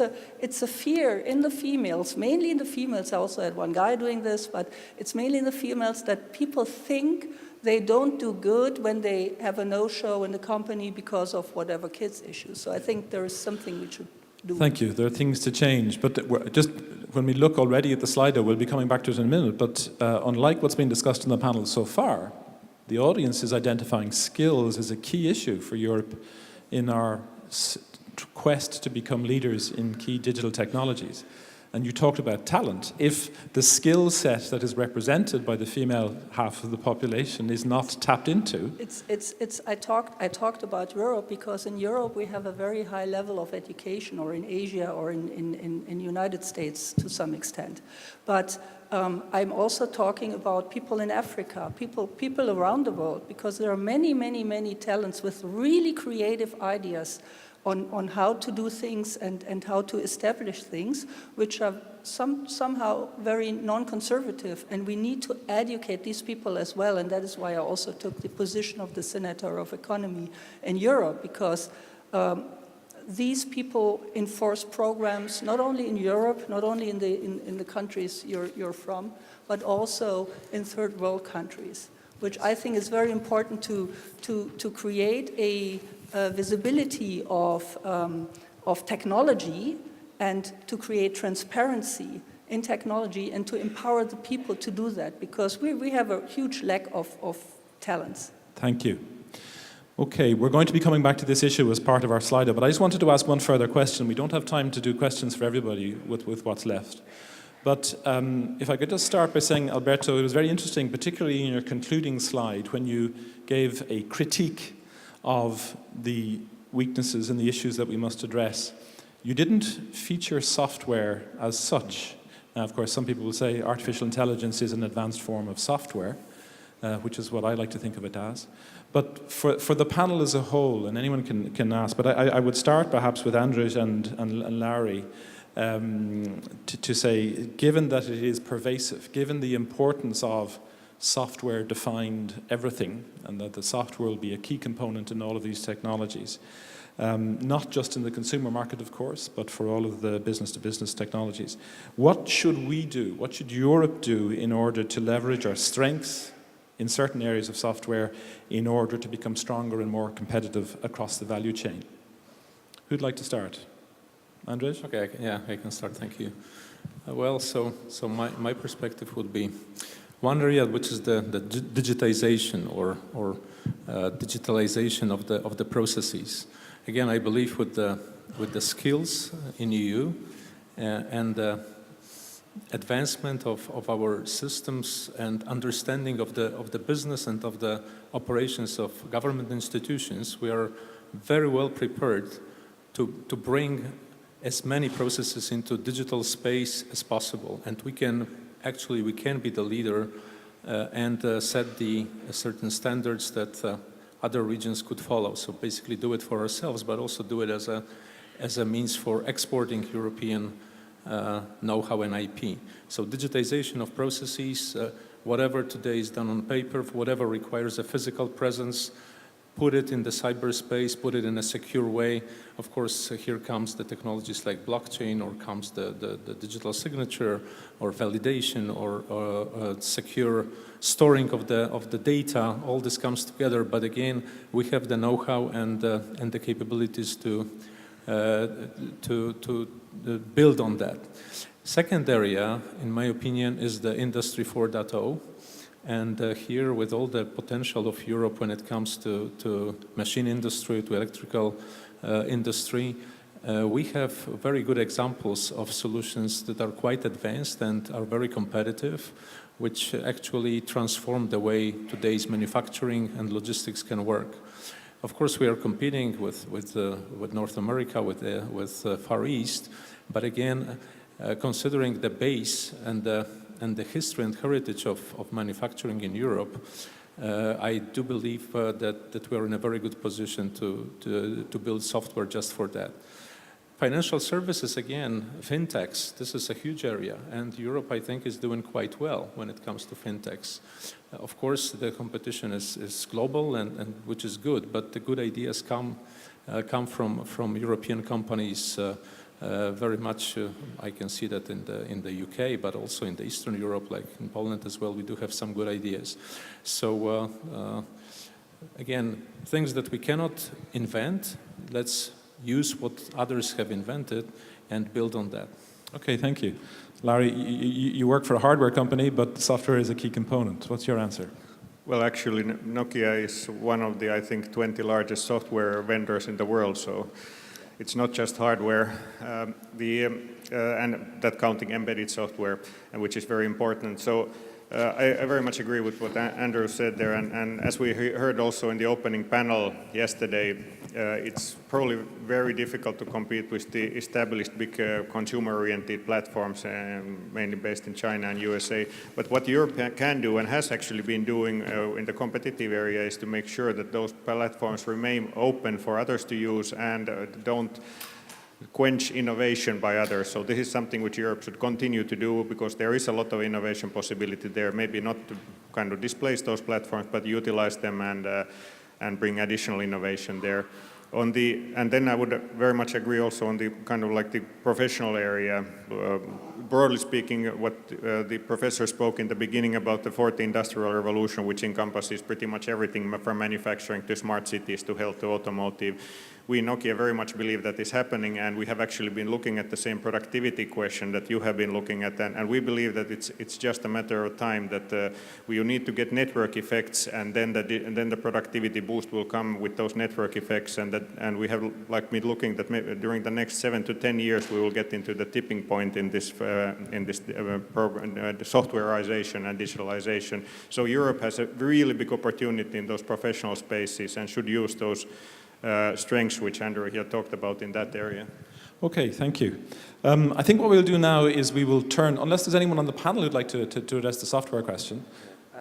a fear in the females, mainly in the females. I also had one guy doing this, but it's mainly in the females, that people think they don't do good when they have a no-show in the company because of whatever kids issues. So I think there is something we should do. Thank you. There are things to change, but just when we look already at the Slido, we'll be coming back to it in a minute, but unlike what's been discussed in the panel so far, the audience is identifying skills as a key issue for Europe in our quest to become leaders in key digital technologies. And you talked about talent. If the skill set that is represented by the female half of the population is not tapped into... I talked about Europe, because in Europe we have a very high level of education, or in Asia, or in United States to some extent. But I'm also talking about people in Africa, people around the world, because there are many, many, many talents with really creative ideas on how to do things and how to establish things, which are somehow very non-conservative, and we need to educate these people as well. And that is why I also took the position of the Senator of Economy in Europe, because these people enforce programs not only in Europe, not only in the countries you're from, but also in third world countries, which I think is very important to create a visibility of technology, and to create transparency in technology, and to empower the people to do that, because we have a huge lack of talents. Thank you. Okay, we're going to be coming back to this issue as part of our Slido, but I just wanted to ask one further question. We don't have time to do questions for everybody with what's left. But if I could just start by saying, Alberto, it was very interesting, particularly in your concluding slide, when you gave a critique of the weaknesses and the issues that we must address. You didn't feature software as such. Now, of course, some people will say artificial intelligence is an advanced form of software, which is what I like to think of it as. But for the panel as a whole, and anyone can ask, but I would start perhaps with Andres and Larry to say, given that it is pervasive, given the importance of software-defined everything, and that the software will be a key component in all of these technologies, not just in the consumer market, of course, but for all of the business-to-business technologies. What should we do? What should Europe do in order to leverage our strengths in certain areas of software in order to become stronger and more competitive across the value chain? Who'd like to start? Andres? Okay, I can start, thank you. Well, so my perspective would be one area, which is the digitization or digitalization of the processes. Again, I believe with the skills in EU and the advancement of our systems and understanding of the business and of the operations of government institutions, we are very well prepared to bring as many processes into digital space as possible, and we can be the leader and set the certain standards that other regions could follow. So basically do it for ourselves, but also do it as a means for exporting European know-how and IP. So digitization of processes, whatever today is done on paper, whatever requires a physical presence, put it in the cyberspace, put it in a secure way. Of course, here comes the technologies like blockchain, or comes the digital signature, or validation, or secure storing of the data. All this comes together, but again, we have the know-how and the capabilities to build on that. Second area, in my opinion, is the Industry 4.0. And here, with all the potential of Europe when it comes to machine industry, to electrical industry, we have very good examples of solutions that are quite advanced and are very competitive, which actually transform the way today's manufacturing and logistics can work. Of course, we are competing with North America, with Far East, but again, considering the base and the history and heritage of manufacturing in Europe, I do believe that we are in a very good position to build software just for that. Financial services, again, fintechs, this is a huge area, and Europe, I think, is doing quite well when it comes to fintechs. Of course, the competition is global, and which is good, but the good ideas come from European companies. Very much, I can see that in the UK, but also in the Eastern Europe, like in Poland as well, we do have some good ideas. So again, things that we cannot invent, let's use what others have invented and build on that. Okay, thank you. Larry, you work for a hardware company, but software is a key component. What's your answer? Well, actually, Nokia is one of the, I think, 20 largest software vendors in the world, so it's not just hardware, and that counting embedded software, which is very important. So I very much agree with what Andrew said there, and as we heard also in the opening panel yesterday, it's probably very difficult to compete with the established big consumer-oriented platforms, mainly based in China and USA. But what Europe can do and has actually been doing in the competitive area is to make sure that those platforms remain open for others to use and don't quench innovation by others. So this is something which Europe should continue to do, because there is a lot of innovation possibility there. Maybe not to kind of displace those platforms, but utilize them and bring additional innovation there. And then I would very much agree also on the kind of like the professional area. Broadly speaking, what the professor spoke in the beginning about the fourth industrial revolution, which encompasses pretty much everything from manufacturing to smart cities to health to automotive. we Nokia very much believe that is happening, and we have actually been looking at the same productivity question that you have been looking at, and we believe that it's just a matter of time that we need to get network effects, and then the productivity boost will come with those network effects, and we have like been looking that during the next 7 to 10 years we will get into the tipping point in this program, softwareization and digitalization. So Europe has a really big opportunity in those professional spaces and should use those strengths which Andrew here talked about in that area. Okay, thank you. I think what we'll do now is we will turn, unless there's anyone on the panel who'd like to address the software question.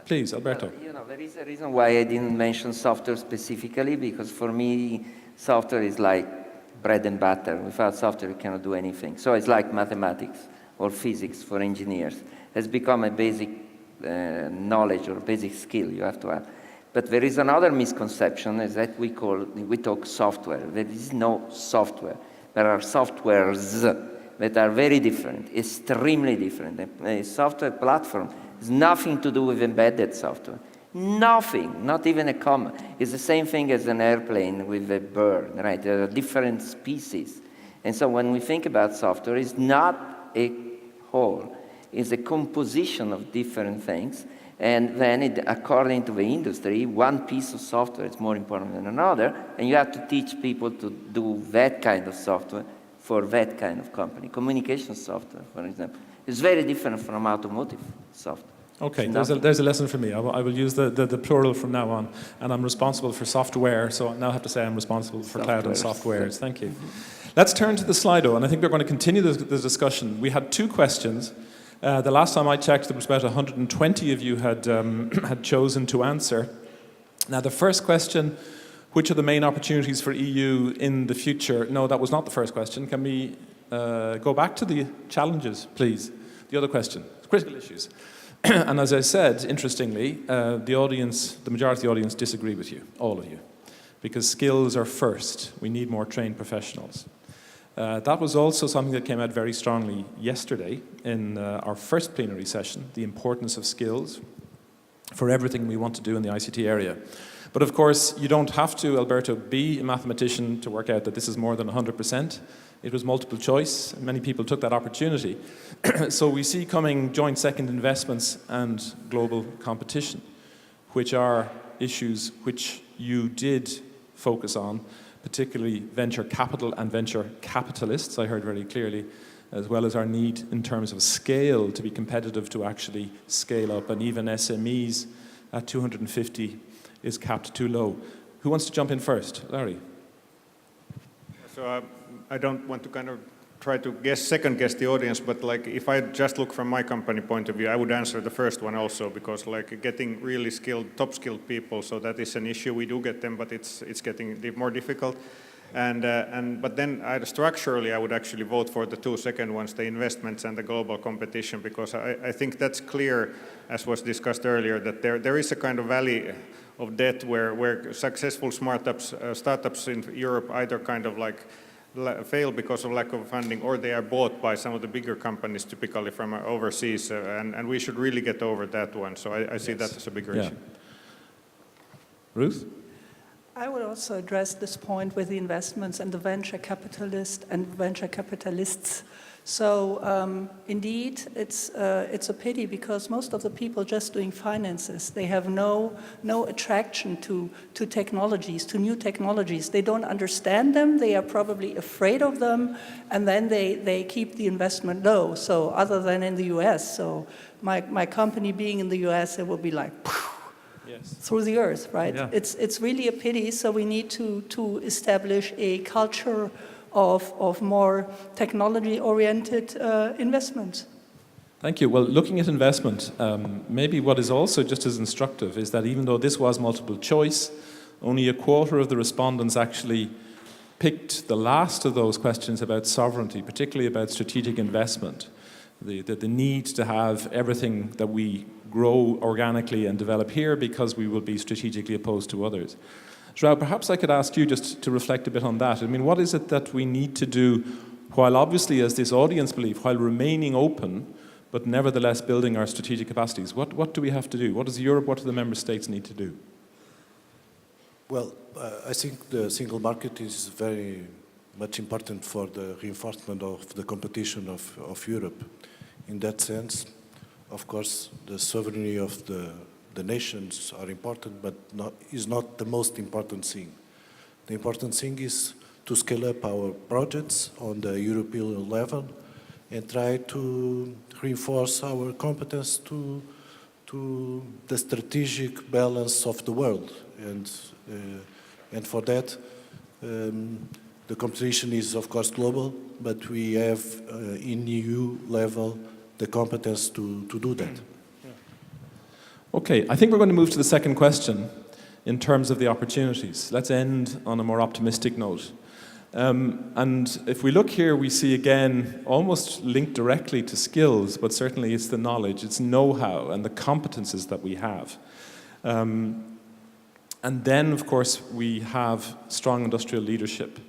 Please, Alberto. There is a reason why I didn't mention software specifically, because for me, software is like bread and butter. Without software, you cannot do anything. So it's like mathematics or physics for engineers. It's become a basic knowledge or basic skill you have to have. But there is another misconception, is that we talk software. There is no software. There are softwares that are very different, extremely different. A software platform has nothing to do with embedded software. Nothing, not even a comma. It's the same thing as an airplane with a bird, right? There are different species. And so when we think about software, it's not a whole. It's a composition of different things. And then, according to the industry, one piece of software is more important than another, and you have to teach people to do that kind of software for that kind of company. Communication software, for example, is very different from automotive software. Okay, there's a lesson for me. I will use the plural from now on, and I'm responsible for software, so I now have to say I'm responsible for cloud and softwares. Thank you. Let's turn to the Slido, and I think we're going to continue the discussion. We had 2 questions. The last time I checked, there was about 120 of you had chosen to answer. Now, the first question, which are the main opportunities for EU in the future? No, that was not the first question. Can we go back to the challenges, please? The other question, critical issues. And as I said, interestingly, the majority of the audience disagree with you, all of you, because skills are first. We need more trained professionals. That was also something that came out very strongly yesterday in our first plenary session, the importance of skills for everything we want to do in the ICT area. But of course, you don't have to, Alberto, be a mathematician to work out that this is more than 100%. It was multiple choice, and many people took that opportunity. So we see coming joint second investments and global competition, which are issues which you did focus on, particularly venture capital and venture capitalists, I heard very clearly, as well as our need in terms of scale to be competitive to actually scale up, and even SMEs at 250 is capped too low. Who wants to jump in first? Larry. So I don't want to kind of try to second guess the audience, but like if I just look from my company point of view, I would answer the first one also, because like getting really skilled, top skilled people, so that is an issue. We do get them, but it's getting more difficult. But then structurally, I would actually vote for the 2 second ones, the investments and the global competition, because I think that's clear, as was discussed earlier, that there is a kind of valley of debt where successful startups in Europe either kind of like fail because of lack of funding, or they are bought by some of the bigger companies, typically from overseas, and we should really get over that one. So I see that as a bigger issue. Ruth? I would also address this point with the investments and the venture capitalists. So indeed, it's a pity, because most of the people just doing finances, they have no attraction to technologies, to new technologies. They don't understand them. They are probably afraid of them, and then they keep the investment low. So other than in the US, so my company being in the US, it would be like through the earth, right? Yeah. It's really a pity. So we need to establish a culture of more technology-oriented investment. Thank you. Well, looking at investment, maybe what is also just as instructive is that even though this was multiple choice, only a quarter of the respondents actually picked the last of those questions about sovereignty, particularly about strategic investment, the need to have everything that we grow organically and develop here, because we will be strategically opposed to others. João, perhaps I could ask you just to reflect a bit on that. I mean, what is it that we need to do, while obviously, as this audience believe, while remaining open, but nevertheless building our strategic capacities? What do we have to do? What does Europe, what do the member states need to do? Well, I think the single market is very much important for the reinforcement of the competition of Europe. In that sense, of course, the sovereignty of the nations are important, but is not the most important thing. The important thing is to scale up our projects on the European level and try to reinforce our competence to the strategic balance of the world. And for that, the competition is, of course, global, but we have, in EU level, the competence to do that. Okay, I think we're going to move to the second question in terms of the opportunities. Let's end on a more optimistic note. And if we look here, we see again, almost linked directly to skills, but certainly it's the knowledge, it's know-how and the competences that we have. And then, of course, we have strong industrial leadership.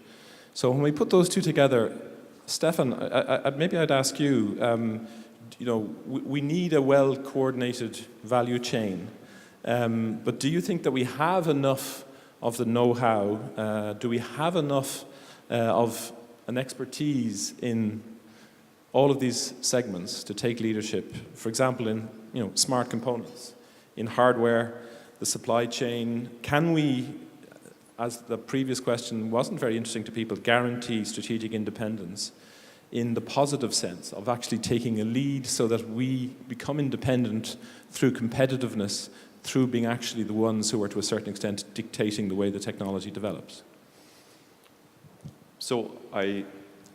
So when we put those two together, Stefan, maybe I'd ask you, we need a well-coordinated value chain. But do you think that we have enough of the know-how? Do we have enough of an expertise in all of these segments to take leadership? For example, in smart components, in hardware, the supply chain. Can we, as the previous question wasn't very interesting to people, guarantee strategic independence in the positive sense of actually taking a lead so that we become independent through competitiveness, through being actually the ones who are to a certain extent dictating the way the technology develops? So I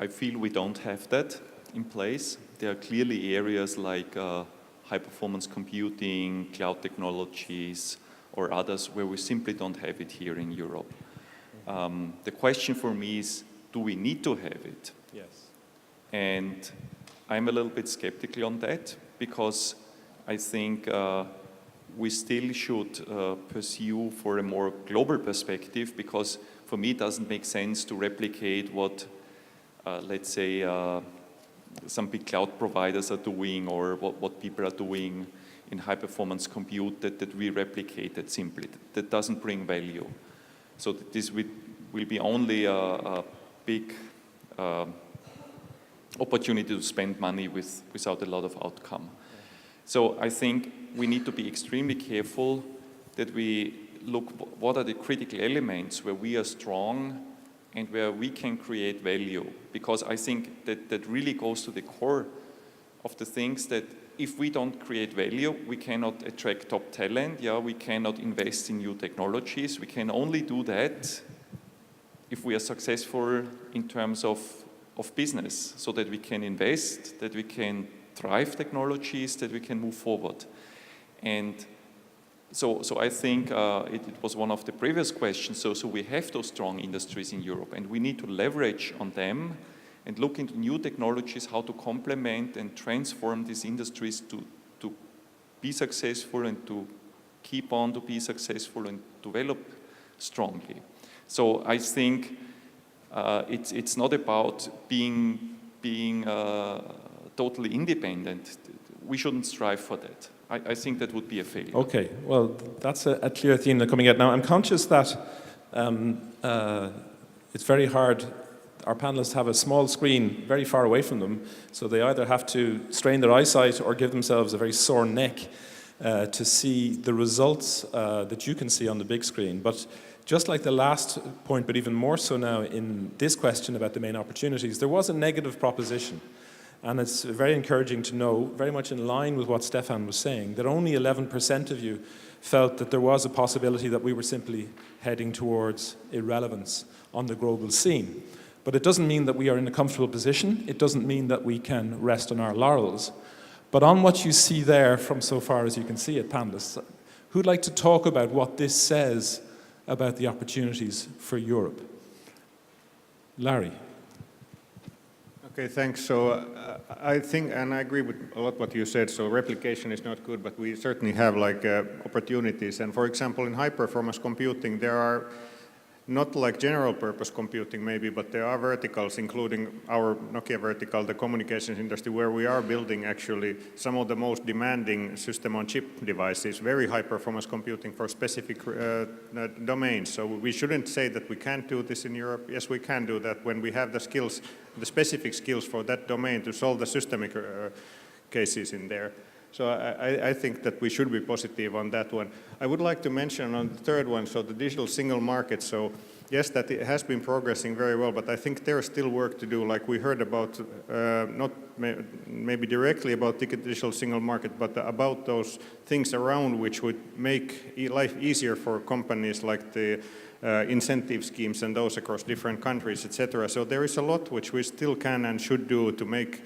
feel we don't have that in place. There are clearly areas like high-performance computing, cloud technologies, or others where we simply don't have it here in Europe. The question for me is, do we need to have it? Yes. And I'm a little bit skeptical on that, because I think we still should pursue for a more global perspective, because for me it doesn't make sense to replicate what, let's say, some big cloud providers are doing, or what people are doing in high-performance compute that we replicate that simply. That doesn't bring value. So this will be only a big opportunity to spend money without a lot of outcome. So I think we need to be extremely careful that we look what are the critical elements where we are strong and where we can create value. Because I think that really goes to the core of the things that if we don't create value, we cannot attract top talent, we cannot invest in new technologies. We can only do that if we are successful in terms of business, so that we can invest, that we can drive technologies, that we can move forward. And so I think it was one of the previous questions. So we have those strong industries in Europe, and we need to leverage on them and look into new technologies, how to complement and transform these industries to be successful and to keep on to be successful and develop strongly. So I think it's not about being totally independent. We shouldn't strive for that. I think that would be a failure. Okay, well, that's a clear theme that's coming out now. I'm conscious that it's very hard. Our panelists have a small screen very far away from them, so they either have to strain their eyesight or give themselves a very sore neck to see the results that you can see on the big screen. But just like the last point, but even more so now in this question about the main opportunities, there was a negative proposition. And it's very encouraging to know, very much in line with what Stefan was saying, that only 11% of you felt that there was a possibility that we were simply heading towards irrelevance on the global scene. But it doesn't mean that we are in a comfortable position. It doesn't mean that we can rest on our laurels. But on what you see there, from so far as you can see it, panelists, who'd like to talk about what this says about the opportunities for Europe? Larry. Okay, thanks. So I think, and I agree with a lot what you said, so replication is not good, but we certainly have opportunities. And for example, in high-performance computing, there are not like general purpose computing maybe, but there are verticals, including our Nokia vertical, the communications industry, where we are building actually some of the most demanding system-on-chip devices, very high performance computing for specific domains. So we shouldn't say that we can't do this in Europe. Yes, we can do that when we have the skills, the specific skills for that domain to solve the systemic cases in there. So I think that we should be positive on that one. I would like to mention on the third one, so the digital single market. So yes, that it has been progressing very well, but I think there is still work to do. Like we heard about, not maybe directly about the digital single market, but about those things around which would make life easier for companies, like the incentive schemes and those across different countries, etc. So there is a lot which we still can and should do to make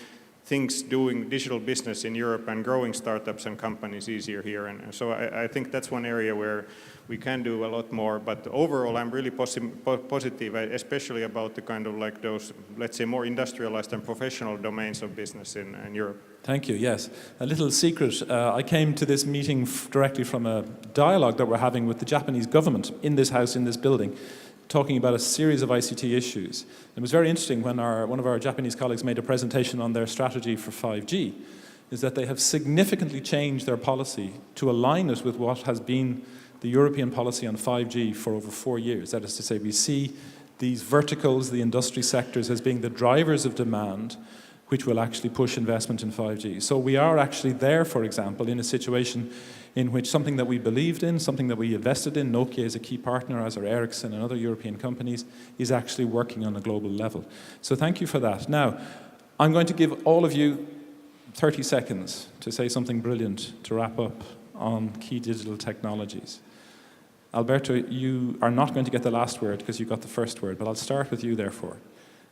things doing digital business in Europe and growing startups and companies easier here. And so I think that's one area where we can do a lot more. But overall, I'm really positive, especially about the kind of like those, let's say, more industrialized and professional domains of business in Europe. Thank you, yes. A little secret, I came to this meeting directly from a dialogue that we're having with the Japanese government in this house, in this building, talking about a series of ICT issues. It was very interesting when one of our Japanese colleagues made a presentation on their strategy for 5G, is that they have significantly changed their policy to align it with what has been the European policy on 5G for over 4 years. That is to say, we see these verticals, the industry sectors, as being the drivers of demand, which will actually push investment in 5G. So we are actually there, for example, in a situation in which something that we believed in, something that we invested in, Nokia is a key partner, as are Ericsson and other European companies, is actually working on a global level. So thank you for that. Now, I'm going to give all of you 30 seconds to say something brilliant to wrap up on key digital technologies. Alberto, you are not going to get the last word because you got the first word, but I'll start with you, therefore.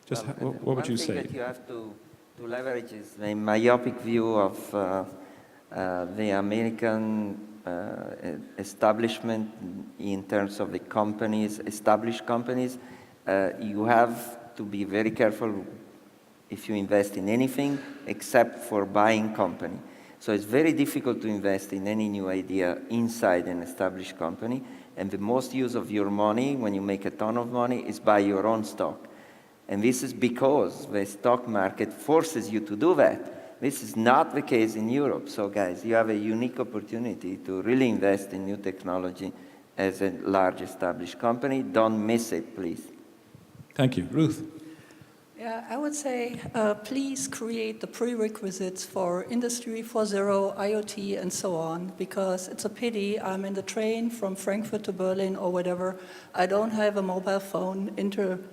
Just what would you say? One thing that you have to leverage is the myopic view of the American establishment in terms of the companies, established companies. You have to be very careful if you invest in anything except for buying company. So it's very difficult to invest in any new idea inside an established company, and the most use of your money when you make a ton of money is buy your own stock. And this is because the stock market forces you to do that. This is not the case in Europe. So guys, you have a unique opportunity to really invest in new technology as a large established company. Don't miss it, please. Thank you. Ruth? Yeah, I would say please create the prerequisites for Industry 4.0, IoT, and so on, because it's a pity I'm in the train from Frankfurt to Berlin or whatever. I don't have a mobile phone,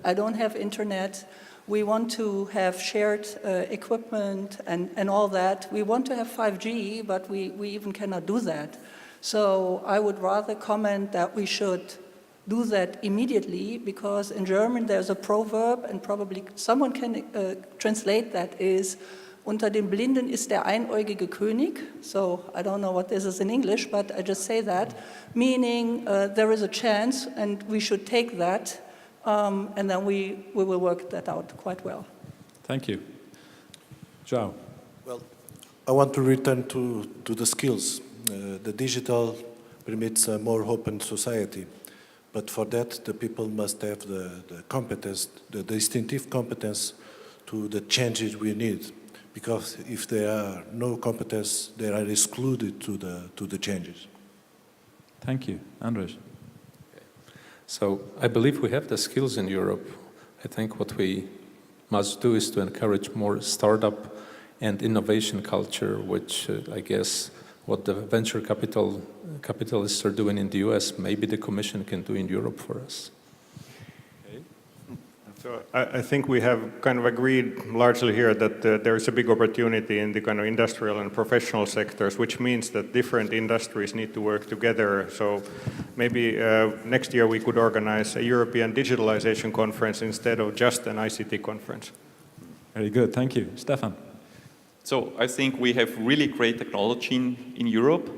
I don't have internet. We want to have shared equipment and all that. We want to have 5G, but we even cannot do that. So I would rather comment that we should do that immediately, because in German there's a proverb, and probably someone can translate that, is unter den Blinden ist der einäugige König. So I don't know what this is in English, but I just say that, meaning there is a chance and we should take that, and then we will work that out quite well. Thank you. João? Well, I want to return to the skills. The digital permits a more open society. But for that, the people must have the competence, the distinctive competence to the changes we need. Because if there are no competence, they are excluded to the changes. Thank you. Andres? So I believe we have the skills in Europe. I think what we must do is to encourage more startup and innovation culture, which I guess what the venture capitalists are doing in the US, maybe the Commission can do in Europe for us. Okay. So I think we have kind of agreed largely here that there is a big opportunity in the kind of industrial and professional sectors, which means that different industries need to work together. So maybe next year we could organize a European digitalization conference instead of just an ICT conference. Very good, thank you. Stefan? So I think we have really great technology in Europe,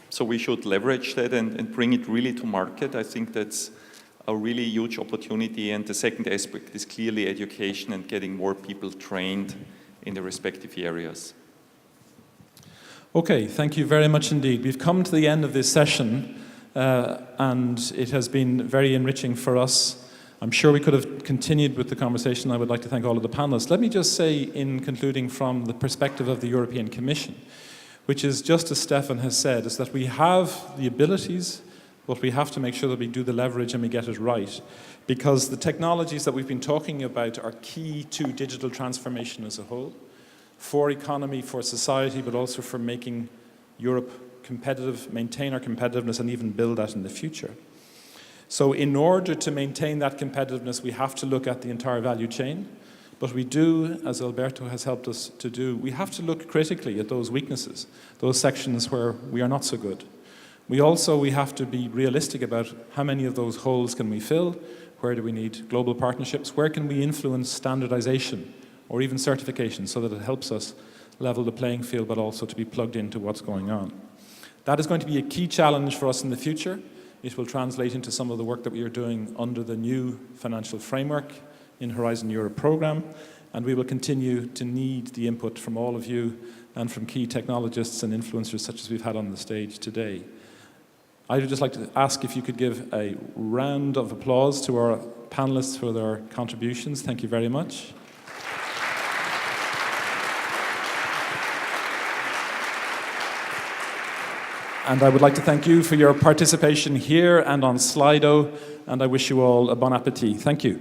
so we should leverage that and bring it really to market. I think that's a really huge opportunity, and the second aspect is clearly education and getting more people trained in the respective areas. Okay, thank you very much indeed. We've come to the end of this session, and it has been very enriching for us I'm sure we could have continued with the conversation. I would like to thank all of the panelists. Let me just say, in concluding from the perspective of the European Commission, which is just as Stefan has said, is that we have the abilities, but we have to make sure that we do the leverage and we get it right. Because the technologies that we've been talking about are key to digital transformation as a whole, for economy, for society, but also for making Europe competitive, maintain our competitiveness, and even build that in the future. So in order to maintain that competitiveness, we have to look at the entire value chain. But we do, as Alberto has helped us to do, we have to look critically at those weaknesses, those sections where we are not so good. We have to be realistic about how many of those holes can we fill, where do we need global partnerships, where can we influence standardization or even certification so that it helps us level the playing field, but also to be plugged into what's going on. That is going to be a key challenge for us in the future. It will translate into some of the work that we are doing under the new financial framework in Horizon Europe program, and we will continue to need the input from all of you and from key technologists and influencers such as we've had on the stage today. I would just like to ask if you could give a round of applause to our panelists for their contributions. Thank you very much. And I would like to thank you for your participation here and on Slido, and I wish you all a bon appetit. Thank you.